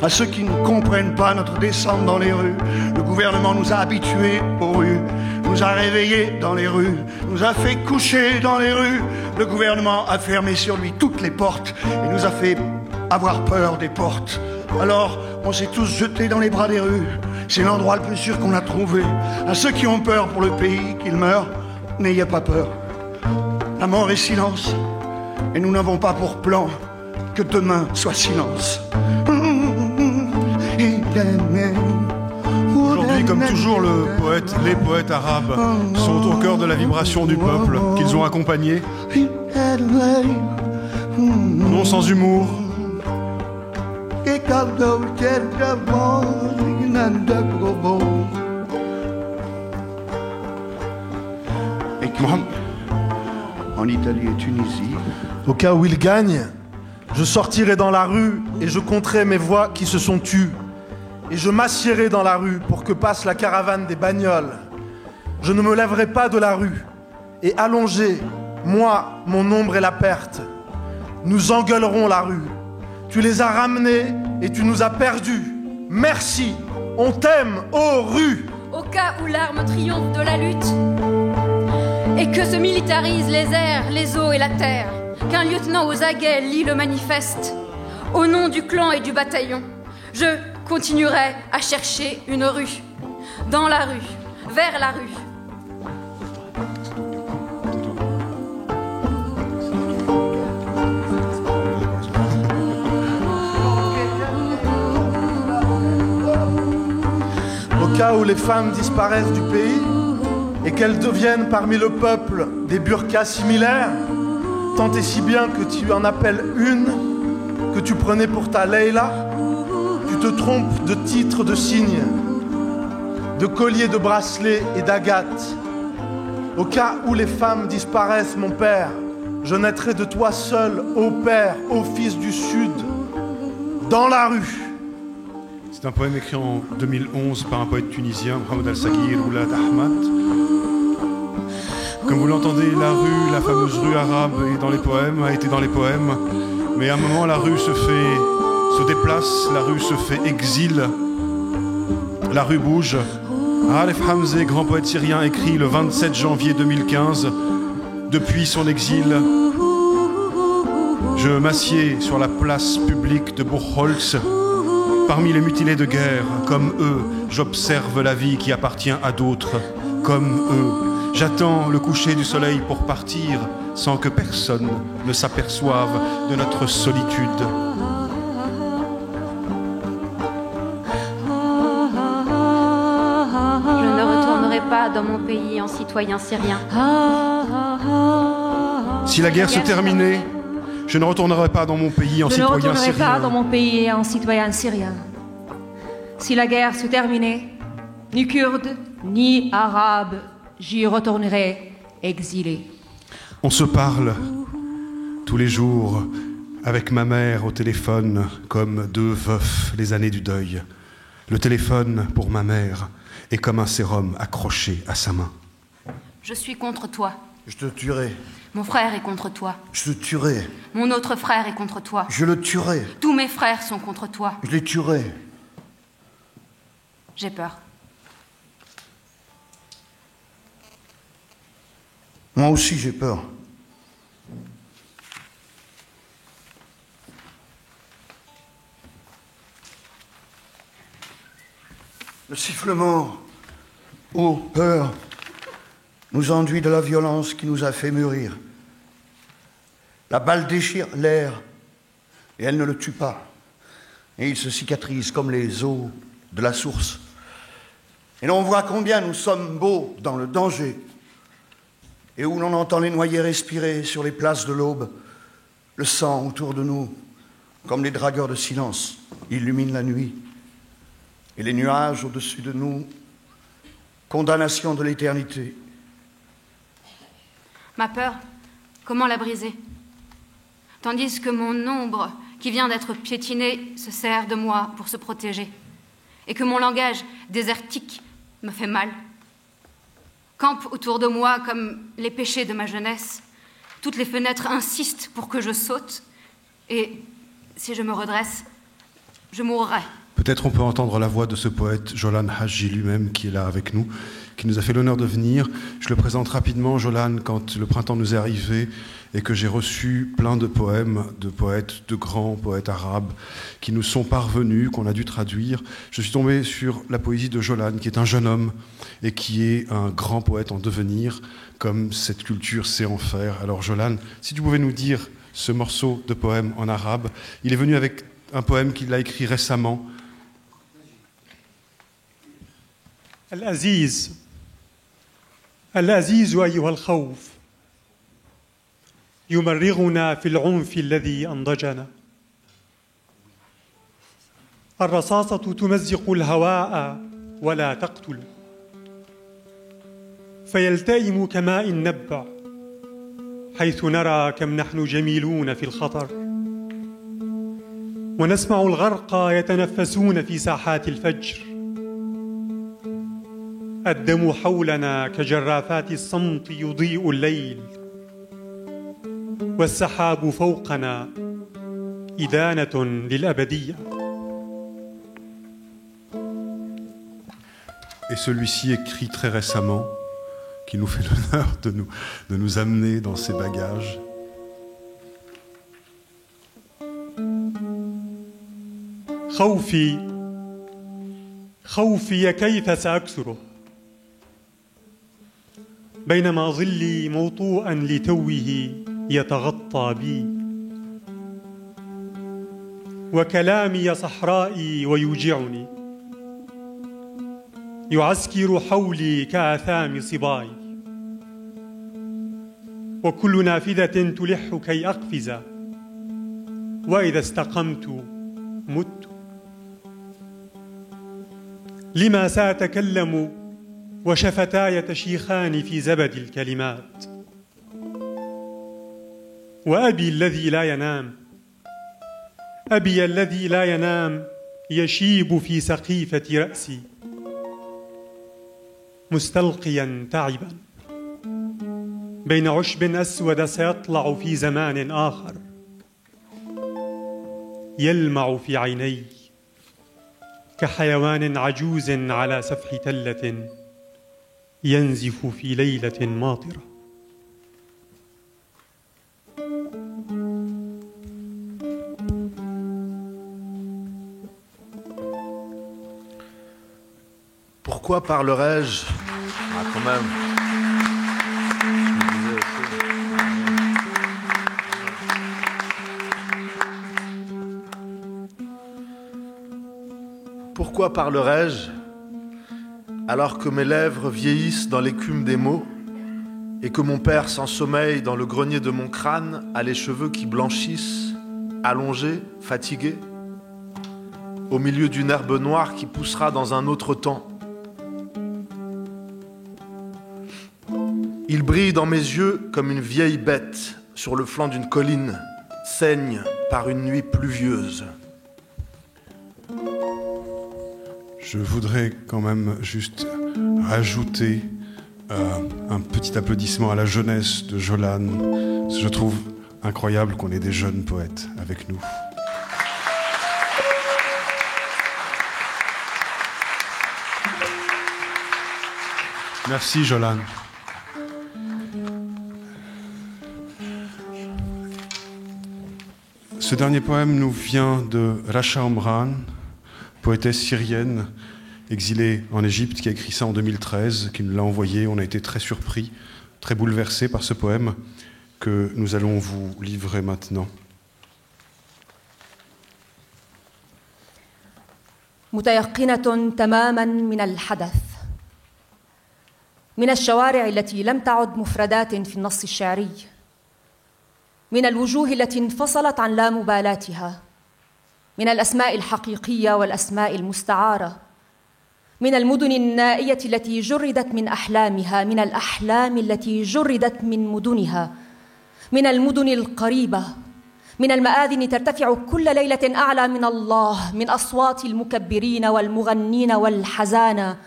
À ceux qui ne comprennent pas notre descente dans les rues, le gouvernement nous a habitués aux rues, nous a réveillés dans les rues, nous a fait coucher dans les rues. Le gouvernement a fermé sur lui toutes les portes et nous a fait avoir peur des portes. Alors, on s'est tous jetés dans les bras des rues. C'est l'endroit le plus sûr qu'on a trouvé. À ceux qui ont peur pour le pays, qu'ils meurent, n'ayez pas peur. La mort est silence, et nous n'avons pas pour plan que demain soit silence. Aujourd'hui, comme toujours, les poètes arabes sont au cœur de la vibration du peuple qu'ils ont accompagné. Non sans humour. En Italie et Tunisie. Au cas où il gagne, je sortirai dans la rue et je compterai mes voix qui se sont tues. Et je m'assiérai dans la rue pour que passe la caravane des bagnoles. Je ne me lèverai pas de la rue. Et allongé, moi, mon ombre et la perte, nous engueulerons la rue. Tu les as ramenés et tu nous as perdus. Merci, on t'aime, ô rue. Au cas où l'arme triomphe de la lutte et que se militarisent les airs, les eaux et la terre, qu'un lieutenant aux aguets lit le manifeste au nom du clan et du bataillon, je continuerai à chercher une rue, dans la rue, vers la rue. Au cas où les femmes disparaissent du pays et qu'elles deviennent parmi le peuple des burqas similaires, tant et si bien que tu en appelles une que tu prenais pour ta Leila, tu te trompes de titre de signe, de collier de bracelet et d'agate. Au cas où les femmes disparaissent, mon père, je naîtrai de toi seul, ô père, ô fils du Sud, dans la rue. C'est un poème écrit en 2011 par un poète tunisien, Mohamed Al-Saghir Oulad Ahmad. Comme vous l'entendez, la rue, la fameuse rue arabe est dans les poèmes, a été dans les poèmes. Mais à un moment, la rue se déplace, la rue se fait exil, la rue bouge. Aref Hamzeh, grand poète syrien, écrit le 27 janvier 2015, depuis son exil, je m'assieds sur la place publique de Buchholz. Parmi les mutilés de guerre, comme eux, j'observe la vie qui appartient à d'autres, comme eux. J'attends le coucher du soleil pour partir, sans que personne ne s'aperçoive de notre solitude. Je ne retournerai pas dans mon pays en citoyen syrien. Si la guerre se terminait, je ne retournerai pas dans mon pays en citoyen syrien. Je ne retournerai pas dans mon pays en citoyen syrien. Si la guerre se terminait, ni kurde, ni arabe, j'y retournerai exilé. On se parle tous les jours avec ma mère au téléphone comme deux veufs les années du deuil. Le téléphone, pour ma mère, est comme un sérum accroché à sa main. Je suis contre toi. Je te tuerai. Mon frère est contre toi. Je le tuerai. Mon autre frère est contre toi. Je le tuerai. Tous mes frères sont contre toi. Je les tuerai. J'ai peur. Moi aussi, j'ai peur. Le sifflement, ô peur, nous enduit de la violence qui nous a fait mûrir. La balle déchire l'air et elle ne le tue pas. Et il se cicatrise comme les eaux de la source. Et l'on voit combien nous sommes beaux dans le danger et où l'on entend les noyés respirer sur les places de l'aube. Le sang autour de nous, comme les dragueurs de silence, illumine la nuit. Et les nuages au-dessus de nous, condamnation de l'éternité. Ma peur, comment la briser? Tandis que mon ombre, qui vient d'être piétinée, se sert de moi pour se protéger. Et que mon langage désertique me fait mal. Campent autour de moi comme les péchés de ma jeunesse. Toutes les fenêtres insistent pour que je saute. Et si je me redresse, je mourrai. Peut-être on peut entendre la voix de ce poète Jolan Hadji lui-même qui est là avec nous, qui nous a fait l'honneur de venir. Je le présente rapidement, Jolan, quand le printemps nous est arrivé et que j'ai reçu plein de poèmes de poètes, de grands poètes arabes qui nous sont parvenus, qu'on a dû traduire. Je suis tombé sur la poésie de Jolan, qui est un jeune homme et qui est un grand poète en devenir, comme cette culture sait en faire. Alors Jolan, si tu pouvais nous dire ce morceau de poème en arabe. Il est venu avec un poème qu'il a écrit récemment. العزيز أيها الخوف يمرغنا في العنف الذي أنضجنا. الرصاصة تمزق الهواء ولا تقتل، فيلتئم كماء النبع حيث نرى كم نحن جميلون في الخطر، ونسمع الغرق يتنفسون في ساحات الفجر. الدم حولنا كجرافات الصمت يضيء الليل، والسحاب فوقنا إدانة للأبدية. Et celui-ci écrit très récemment, qui nous fait l'honneur de nous amener dans ses bagages. خوفي كيف سأكسره بينما ظلي موطوءا لتوه يتغطى بي، وكلامي صحرائي ويوجعني، يعسكر حولي كآثام صباي، وكل نافذة تلح كي أقفز، وإذا استقمت مت. لما سأتكلم وشفتاي تشيخان في زبد الكلمات، وأبي الذي لا ينام، أبي الذي لا ينام يشيب في سقيفة رأسي مستلقيا تعبا بين عشب أسود سيطلع في زمان آخر، يلمع في عيني كحيوان عجوز على سفح تلة ينزف في ليلة ماطرة. Pourquoi parlerais-je? Ah, quand même. Pourquoi parlerais-je alors que mes lèvres vieillissent dans l'écume des mots et que mon père sans sommeil dans le grenier de mon crâne a les cheveux qui blanchissent, allongés, fatigués, au milieu d'une herbe noire qui poussera dans un autre temps. Il brille dans mes yeux comme une vieille bête sur le flanc d'une colline, saigne, par une nuit pluvieuse. Je voudrais quand même juste ajouter un petit applaudissement à la jeunesse de Jolan. Je trouve incroyable qu'on ait des jeunes poètes avec nous. Merci Jolan. Ce dernier poème nous vient de Rasha Omran, poétesse syrienne exilée en Égypte, qui a écrit ça en 2013, qui nous l'a envoyé. On a été très surpris, très bouleversés par ce poème que nous allons vous livrer maintenant. متيقنة تماما من الحدث، من الشوارع التي لم تعد مفردات في النص الشعري، من الوجوه التي انفصلت عن لا مبالاتها، من الأسماء الحقيقية والأسماء المستعارة، من المدن النائية التي جردت من أحلامها، من الأحلام التي جردت من مدنها، من المدن القريبة، من المآذن ترتفع كل ليلة أعلى من الله، من أصوات المكبرين والمغنين والحزانة،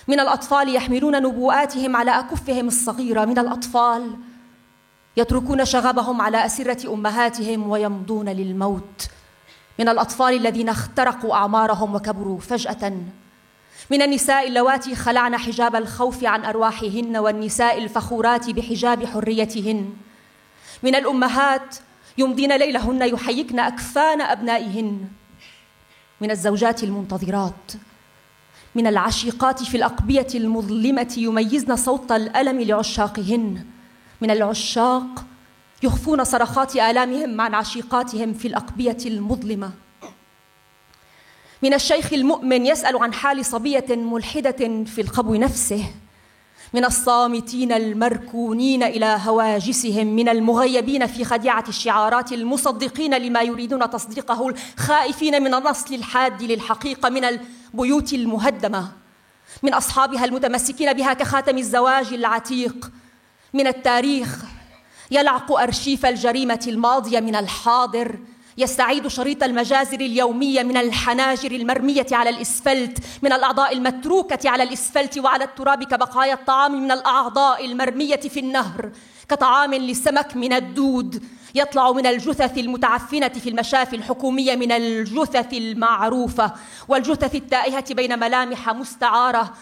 من الأطفال يحملون نبوءاتهم على أكفهم الصغيرة، من الأطفال يتركون شغبهم على أسرة أمهاتهم ويمضون للموت، من الأطفال الذين اخترقوا أعمارهم وكبروا فجأة، من النساء اللواتي خلعن حجاب الخوف عن أرواحهن والنساء الفخورات بحجاب حريتهن، من الأمهات يمضين ليلهن يحيكن أكفان أبنائهن، من الزوجات المنتظرات، من العشيقات في الأقبية المظلمة يميزن صوت الألم لعشاقهن، من العشاق يخفون صرخات آلامهم عن عشيقاتهم في الأقبية المظلمة، من الشيخ المؤمن يسأل عن حال صبية ملحدة في القبو نفسه، من الصامتين المركونين إلى هواجسهم، من المغيبين في خديعة الشعارات المصدقين لما يريدون تصديقه، الخائفين من النصل الحاد للحقيقة، من البيوت المهدمة، من أصحابها المتمسكين بها كخاتم الزواج العتيق، من التاريخ يلعق أرشيف الجريمة الماضية، من الحاضر يستعيد شريط المجازر اليومية، من الحناجر المرمية على الإسفلت، من الأعضاء المتروكة على الإسفلت وعلى التراب كبقايا الطعام، من الأعضاء المرمية في النهر كطعام للسمك، من الدود يطلع من الجثث المتعفنة في المشافي الحكومية، من الجثث المعروفة والجثث التائهة بين ملامح مستعارة،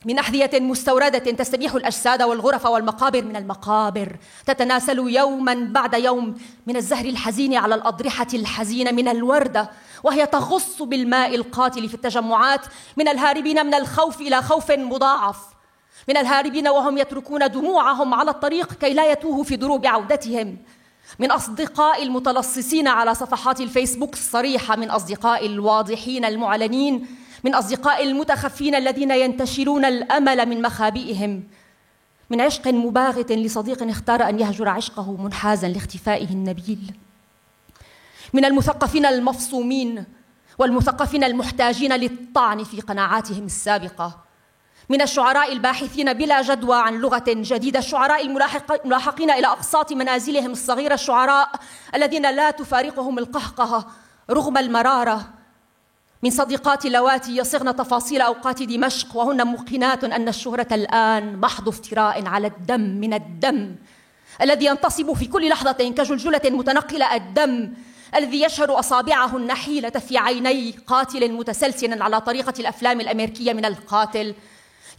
من أحذية مستوردة تستبيح الأجساد والغرف والمقابر، من المقابر تتناسل يوما بعد يوم، من الزهر الحزين على الأضرحة الحزينة، من الوردة وهي تغص بالماء القاتل في التجمعات، من الهاربين من الخوف إلى خوف مضاعف، من الهاربين وهم يتركون دموعهم على الطريق كي لا يتوهوا في دروب عودتهم، من أصدقاء المتلصصين على صفحات الفيسبوك الصريحة، من أصدقاء الواضحين المعلنين، من أصدقاء المتخفين الذين ينتشلون الأمل من مخابئهم، من عشق مباغت لصديق اختار أن يهجر عشقه منحازا لاختفائه النبيل، من المثقفين المفصومين والمثقفين المحتاجين للطعن في قناعاتهم السابقة، من الشعراء الباحثين بلا جدوى عن لغة جديدة، الشعراء الملاحقين إلى أقساط منازلهم الصغيرة، الشعراء الذين لا تفارقهم القهقهة رغم المرارة، من صديقات اللواتي يصغن تفاصيل أوقات دمشق وهن موقنات أن الشهرة الآن محض افتراء على الدم، من الدم الذي ينتصب في كل لحظة كجلجلة متنقلة، الدم الذي يشهر أصابعه النحيلة في عيني قاتل متسلسل على طريقة الأفلام الأمريكية من القاتل،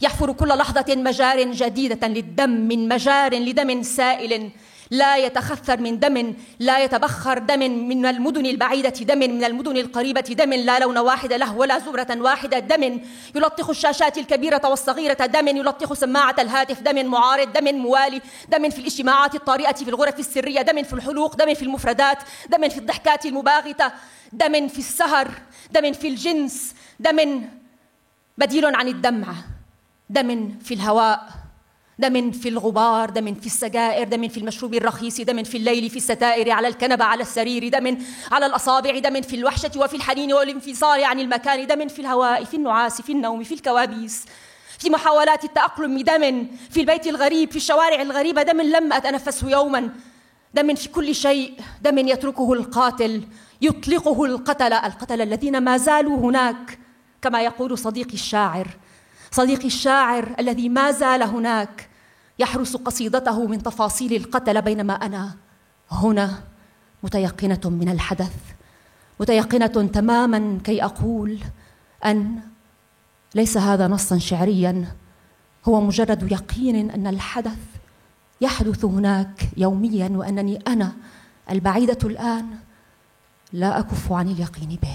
يحفر كل لحظة مجار جديدة للدم، من مجار لدم سائل لا يتخثر، من دم لا يتبخر، دم من المدن البعيدة، دم من المدن القريبة، دم لا لون واحد له ولا زبرة واحدة، دم يلطخ الشاشات الكبيرة والصغيرة، دم يلطخ سماعة الهاتف، دم معارض، دم موالي، دم في الاجتماعات الطارئة في الغرف السرية، دم في الحلوق، دم في المفردات، دم في الضحكات المباغتة، دم في السهر، دم في الجنس، دم بديل عن الدمع، دم في الهواء، دم في الغبار، دم في السجائر، دم في المشروب الرخيص، دم في الليل في الستائر، على الكنبة، على السرير، دم على الأصابع، دم في الوحشة وفي الحنين والانفصال عن المكان، دم في الهواء، في النعاس، في النوم، في الكوابيس، في محاولات التأقلم، دم في البيت الغريب، في الشوارع الغريبة، دم لم أتنفسه يوما دم في كل شيء، دم يتركه القاتل، يطلقه القتلة الذين ما زالوا هناك، كما يقول صديقي الشاعر الذي ما زال هناك يحرس قصيدته من تفاصيل القتل، بينما أنا هنا متيقنة من الحدث، متيقنة تماما كي أقول أن ليس هذا نصا شعريا، هو مجرد يقين أن الحدث يحدث هناك يوميا، وأنني أنا البعيدة الآن لا أكف عن اليقين به.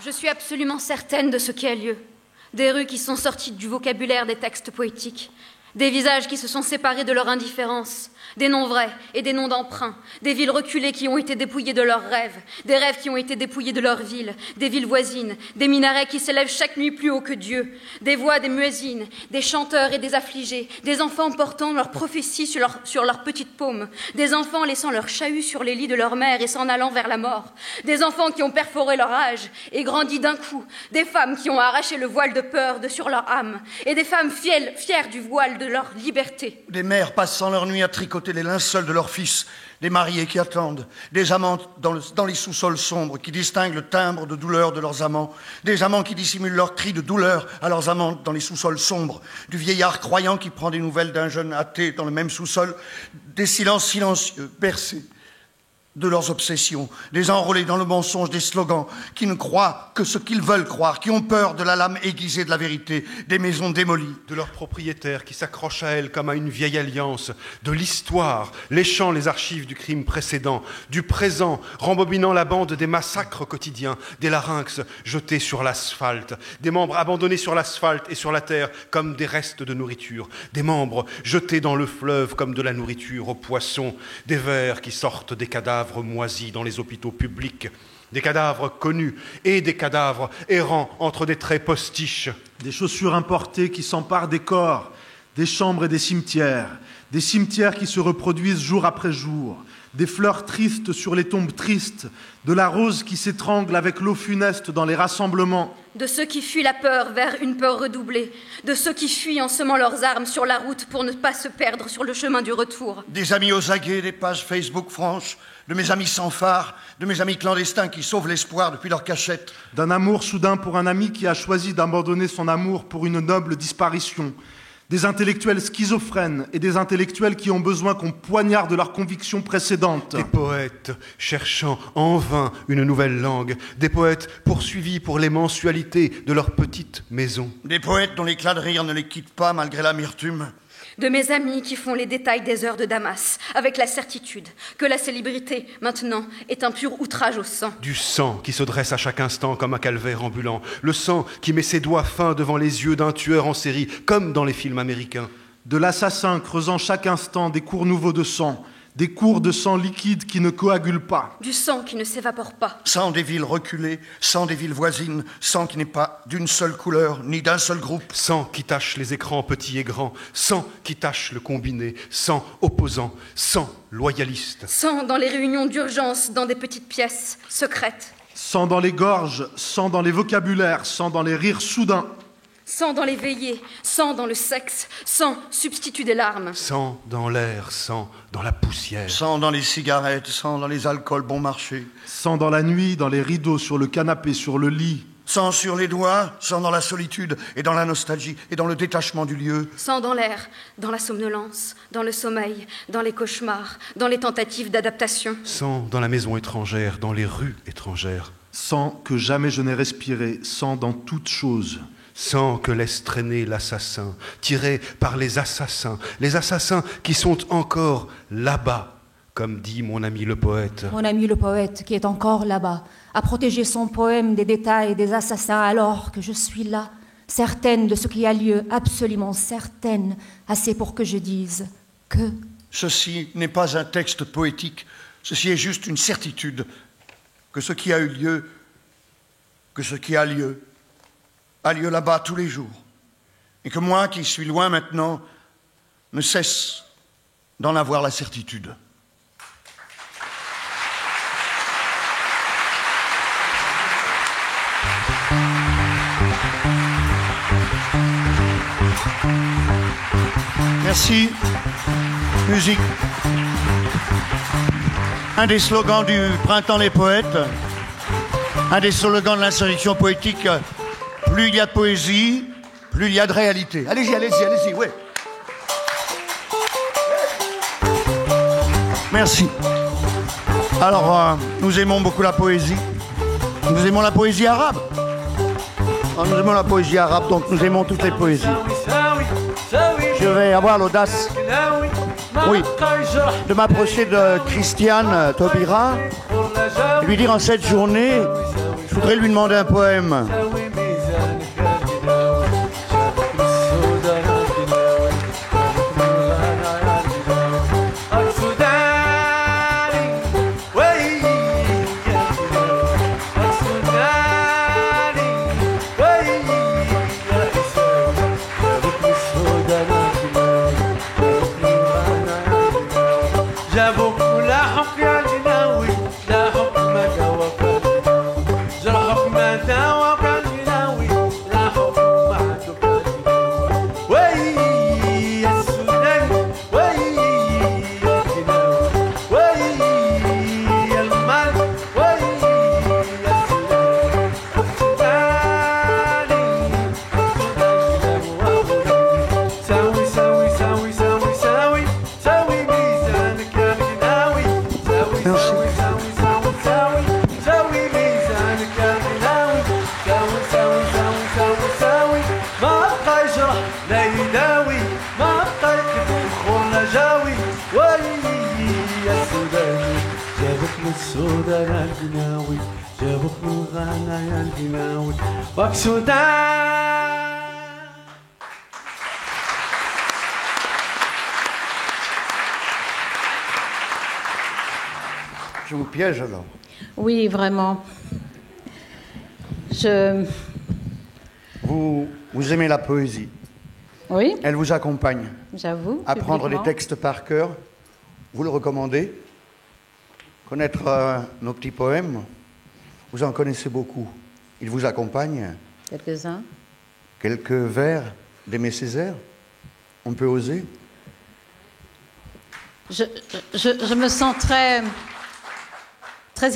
Je suis absolument certaine de ce qui a lieu. Des rues qui sont sorties du vocabulaire des textes poétiques, des visages qui se sont séparés de leur indifférence, des noms vrais et des noms d'emprunt, des villes reculées qui ont été dépouillées de leurs rêves, des rêves qui ont été dépouillés de leurs villes, des villes voisines, des minarets qui s'élèvent chaque nuit plus haut que Dieu, des voix des muezzines, des chanteurs et des affligés, des enfants portant leurs prophéties sur leurs petites paumes, des enfants laissant leur chahut sur les lits de leur mère et s'en allant vers la mort, des enfants qui ont perforé leur âge et grandi d'un coup, des femmes qui ont arraché le voile de peur de sur leur âme, et des femmes fières du voile de leur liberté. Des mères passant leur nuit à tricoter les linceuls de leurs fils, des mariés qui attendent, des amants dans les sous-sols sombres qui distinguent le timbre de douleur de leurs amants, des amants qui dissimulent leurs cris de douleur à leurs amantes dans les sous-sols sombres, du vieillard croyant qui prend des nouvelles d'un jeune athée dans le même sous-sol, des silences silencieux, bercés de leurs obsessions, des enrôlés dans le mensonge, des slogans qui ne croient que ce qu'ils veulent croire, qui ont peur de la lame aiguisée de la vérité, des maisons démolies. De leurs propriétaires qui s'accrochent à elles comme à une vieille alliance, de l'histoire, léchant les archives du crime précédent, du présent, rembobinant la bande des massacres quotidiens, des larynx jetés sur l'asphalte, des membres abandonnés sur l'asphalte et sur la terre comme des restes de nourriture, des membres jetés dans le fleuve comme de la nourriture aux poissons, des vers qui sortent des cadavres moisis dans les hôpitaux publics, des cadavres connus et des cadavres errant entre des traits postiches. Des chaussures importées qui s'emparent des corps, des chambres et des cimetières qui se reproduisent jour après jour, des fleurs tristes sur les tombes tristes, de la rose qui s'étrangle avec l'eau funeste dans les rassemblements. De ceux qui fuient la peur vers une peur redoublée, de ceux qui fuient en semant leurs armes sur la route pour ne pas se perdre sur le chemin du retour. Des amis aux aguets, des pages Facebook franches, de mes amis sans phare, de mes amis clandestins qui sauvent l'espoir depuis leur cachette. D'un amour soudain pour un ami qui a choisi d'abandonner son amour pour une noble disparition. Des intellectuels schizophrènes et des intellectuels qui ont besoin qu'on poignarde leurs convictions précédentes. Des poètes cherchant en vain une nouvelle langue. Des poètes poursuivis pour les mensualités de leur petite maison. Des poètes dont l'éclat de rire ne les quitte pas malgré l'amertume. De mes amis qui font les détails des heures de Damas, avec la certitude que la célébrité, maintenant, est un pur outrage au sang. Du sang qui se dresse à chaque instant comme un calvaire ambulant. Le sang qui met ses doigts fins devant les yeux d'un tueur en série, comme dans les films américains. De l'assassin creusant chaque instant des cours nouveaux de sang, des cours de sang liquide qui ne coagulent pas. Du sang qui ne s'évapore pas. Sang des villes reculées, sang des villes voisines, sang qui n'est pas d'une seule couleur, ni d'un seul groupe. Sang qui tache les écrans petits et grands, sang qui tache le combiné, sang opposant, sang loyaliste. Sang dans les réunions d'urgence, dans des petites pièces secrètes. Sang dans les gorges, sang dans les vocabulaires, sang dans les rires soudains. Sang dans les veillées, sang dans le sexe, sang substitut des larmes. Sang dans l'air, sang dans la poussière. Sang dans les cigarettes, sang dans les alcools bon marché. Sang dans la nuit, dans les rideaux, sur le canapé, sur le lit. Sang sur les doigts, sang dans la solitude et dans la nostalgie et dans le détachement du lieu. Sang dans l'air, dans la somnolence, dans le sommeil, dans les cauchemars, dans les tentatives d'adaptation. Sang dans la maison étrangère, dans les rues étrangères. Sang que jamais je n'ai respiré, sang dans toute chose. Sang que laisse traîner l'assassin, tiré par les assassins qui sont encore là-bas, comme dit mon ami le poète. Mon ami le poète qui est encore là-bas, a protégé son poème des détails des assassins alors que je suis là, certaine de ce qui a lieu, absolument certaine, assez pour que je dise que... Ceci n'est pas un texte poétique, ceci est juste une certitude que ce qui a eu lieu, que ce qui a lieu là-bas tous les jours, et que moi, qui suis loin maintenant, ne cesse d'en avoir la certitude. Merci. Musique. Un des slogans du Printemps des poètes, un des slogans de l'insurrection poétique, plus il y a de poésie, plus il y a de réalité. Allez-y, allez-y, allez-y, ouais. Merci. Alors, nous aimons beaucoup la poésie. Nous aimons la poésie arabe. Nous aimons la poésie arabe, donc nous aimons toutes les poésies. Je vais avoir l'audace, oui, de m'approcher de Christiane Taubira et lui dire en cette journée, je voudrais lui demander un poème. Je vous piège alors. Oui, vraiment. Vous aimez la poésie. Oui. Elle vous accompagne. J'avoue. Apprendre les textes par cœur, vous le recommandez. Connaître nos petits poèmes, vous en connaissez beaucoup. Ils vous accompagnent. Quelques-uns. Quelques vers d'Aimé Césaire. On peut oser. Je me sens très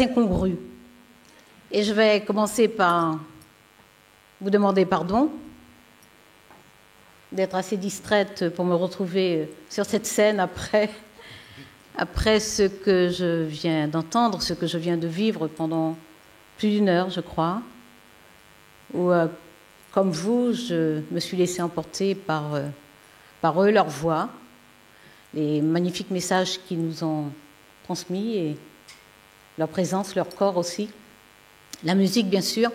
incongrue. Et je vais commencer par vous demander pardon d'être assez distraite pour me retrouver sur cette scène après ce que je viens d'entendre, ce que je viens de vivre pendant plus d'une heure, je crois, où, comme vous, je me suis laissée emporter par eux, leur voix, les magnifiques messages qu'ils nous ont transmis et leur présence, leur corps aussi. La musique, bien sûr.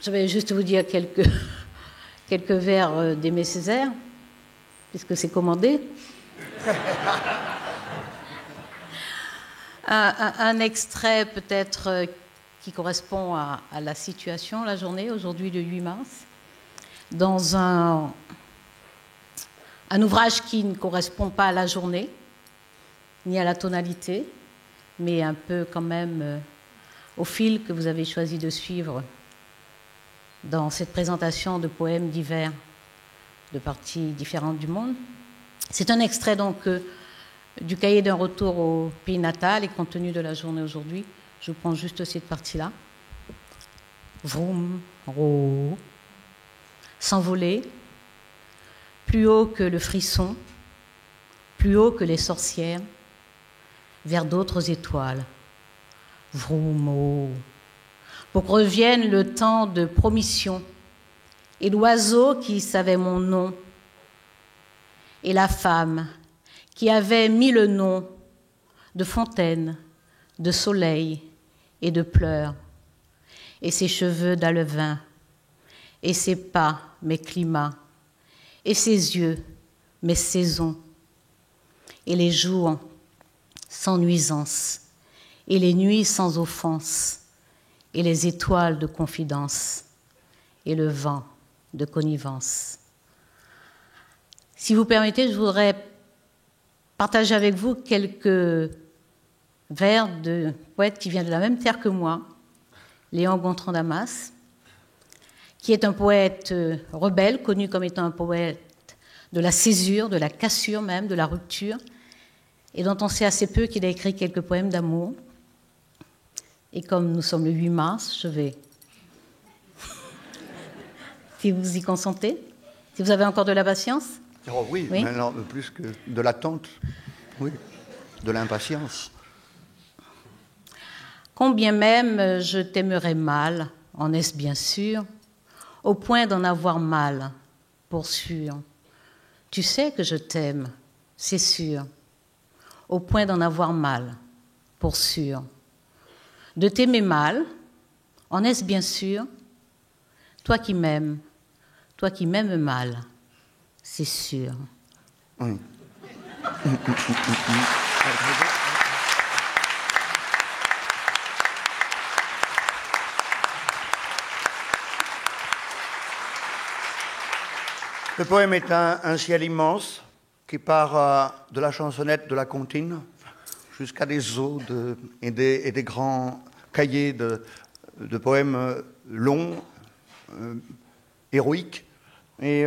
Je vais juste vous dire quelques vers d'Aimé Césaire, puisque c'est commandé. Un extrait peut-être qui correspond à la situation, la journée, aujourd'hui le 8 mars, dans un ouvrage qui ne correspond pas à la journée, ni à la tonalité, mais un peu quand même au fil que vous avez choisi de suivre dans cette présentation de poèmes divers de parties différentes du monde. C'est un extrait donc du cahier d'un retour au pays natal et compte tenu de la journée aujourd'hui, je prends juste cette partie-là. Vroom, ro, s'envoler, plus haut que le frisson, plus haut que les sorcières, vers d'autres étoiles. Vroom, oh, pour que revienne le temps de promission et l'oiseau qui savait mon nom et la femme qui avait mis le nom de fontaine, de soleil et de pleurs, et ses cheveux d'alevin, et ses pas, mes climats, et ses yeux, mes saisons, et les jours sans nuisance, et les nuits sans offense, et les étoiles de confidence, et le vent de connivence. Si vous permettez, je voudrais partager avec vous quelques vers de poète qui vient de la même terre que moi, Léon Gontran Damas, qui est un poète rebelle, connu comme étant un poète de la césure, de la cassure même, de la rupture, et dont on sait assez peu qu'il a écrit quelques poèmes d'amour. Et comme nous sommes le 8 mars, je vais... Si vous y consentez, si vous avez encore de la patience. Oh oui, oui, maintenant plus que de l'attente, oui, de l'impatience. Combien même je t'aimerais mal, en est-ce bien sûr, au point d'en avoir mal, pour sûr. Tu sais que je t'aime, c'est sûr, au point d'en avoir mal, pour sûr. De t'aimer mal, en est-ce bien sûr, toi qui m'aimes mal, c'est sûr. Oui. Le poème est un ciel immense qui part de la chansonnette de la comptine jusqu'à des eaux et des grands cahiers de poèmes longs, héroïques. Et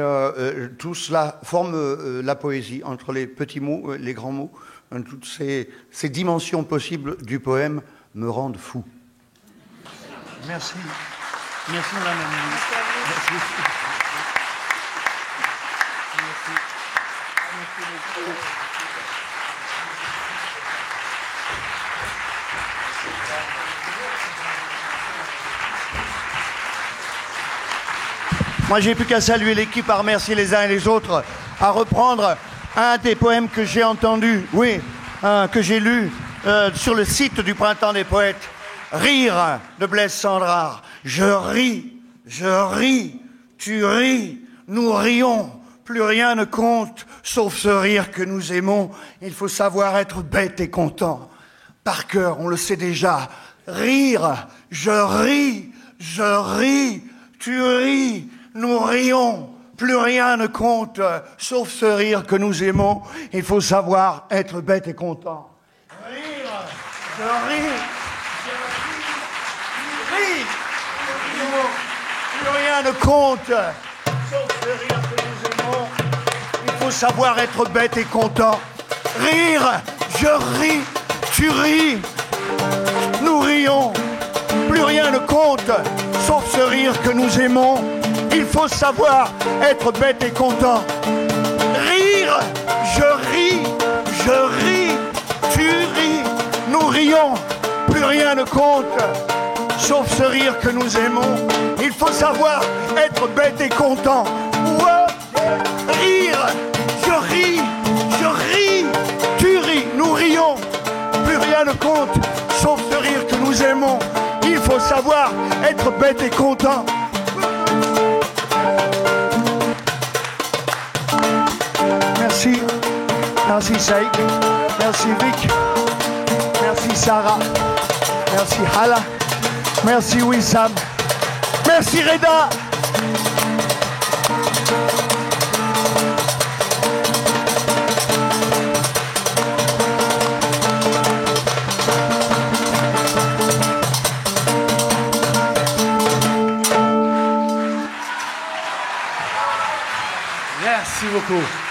tout cela forme la poésie, entre les petits mots, les grands mots. Toutes ces dimensions possibles du poème me rendent fou. Merci. Merci, madame la ministre. Merci. Moi, j'ai plus qu'à saluer l'équipe, à remercier les uns et les autres, à reprendre un des poèmes que j'ai entendu, oui, que j'ai lu sur le site du Printemps des Poètes, Rire de Blaise Cendrars. Je ris, tu ris, nous rions, plus rien ne compte, sauf ce rire que nous aimons. Il faut savoir être bête et content. Par cœur, on le sait déjà. Rire, je ris, tu ris, nous rions, plus rien ne compte, sauf ce rire que nous aimons. Il faut savoir être bête et content. Rire, je ris, plus rien ne compte, sauf ce rire que nous aimons. Il faut savoir être bête et content. Rire, je ris, tu ris, nous rions, plus rien ne compte, sauf ce rire que nous aimons. Il faut savoir être bête et content. Rire, je ris, tu ris, nous rions, plus rien ne compte, sauf ce rire que nous aimons. Il faut savoir être bête et content. Rire, je ris, tu ris, nous rions, plus rien ne compte, sauf ce rire que nous aimons. Il faut savoir être bête et content. Merci. Merci Saïd. Merci Vic. Merci Sarah. Merci Hala. Merci Wissam. Merci Reda. Merci beaucoup.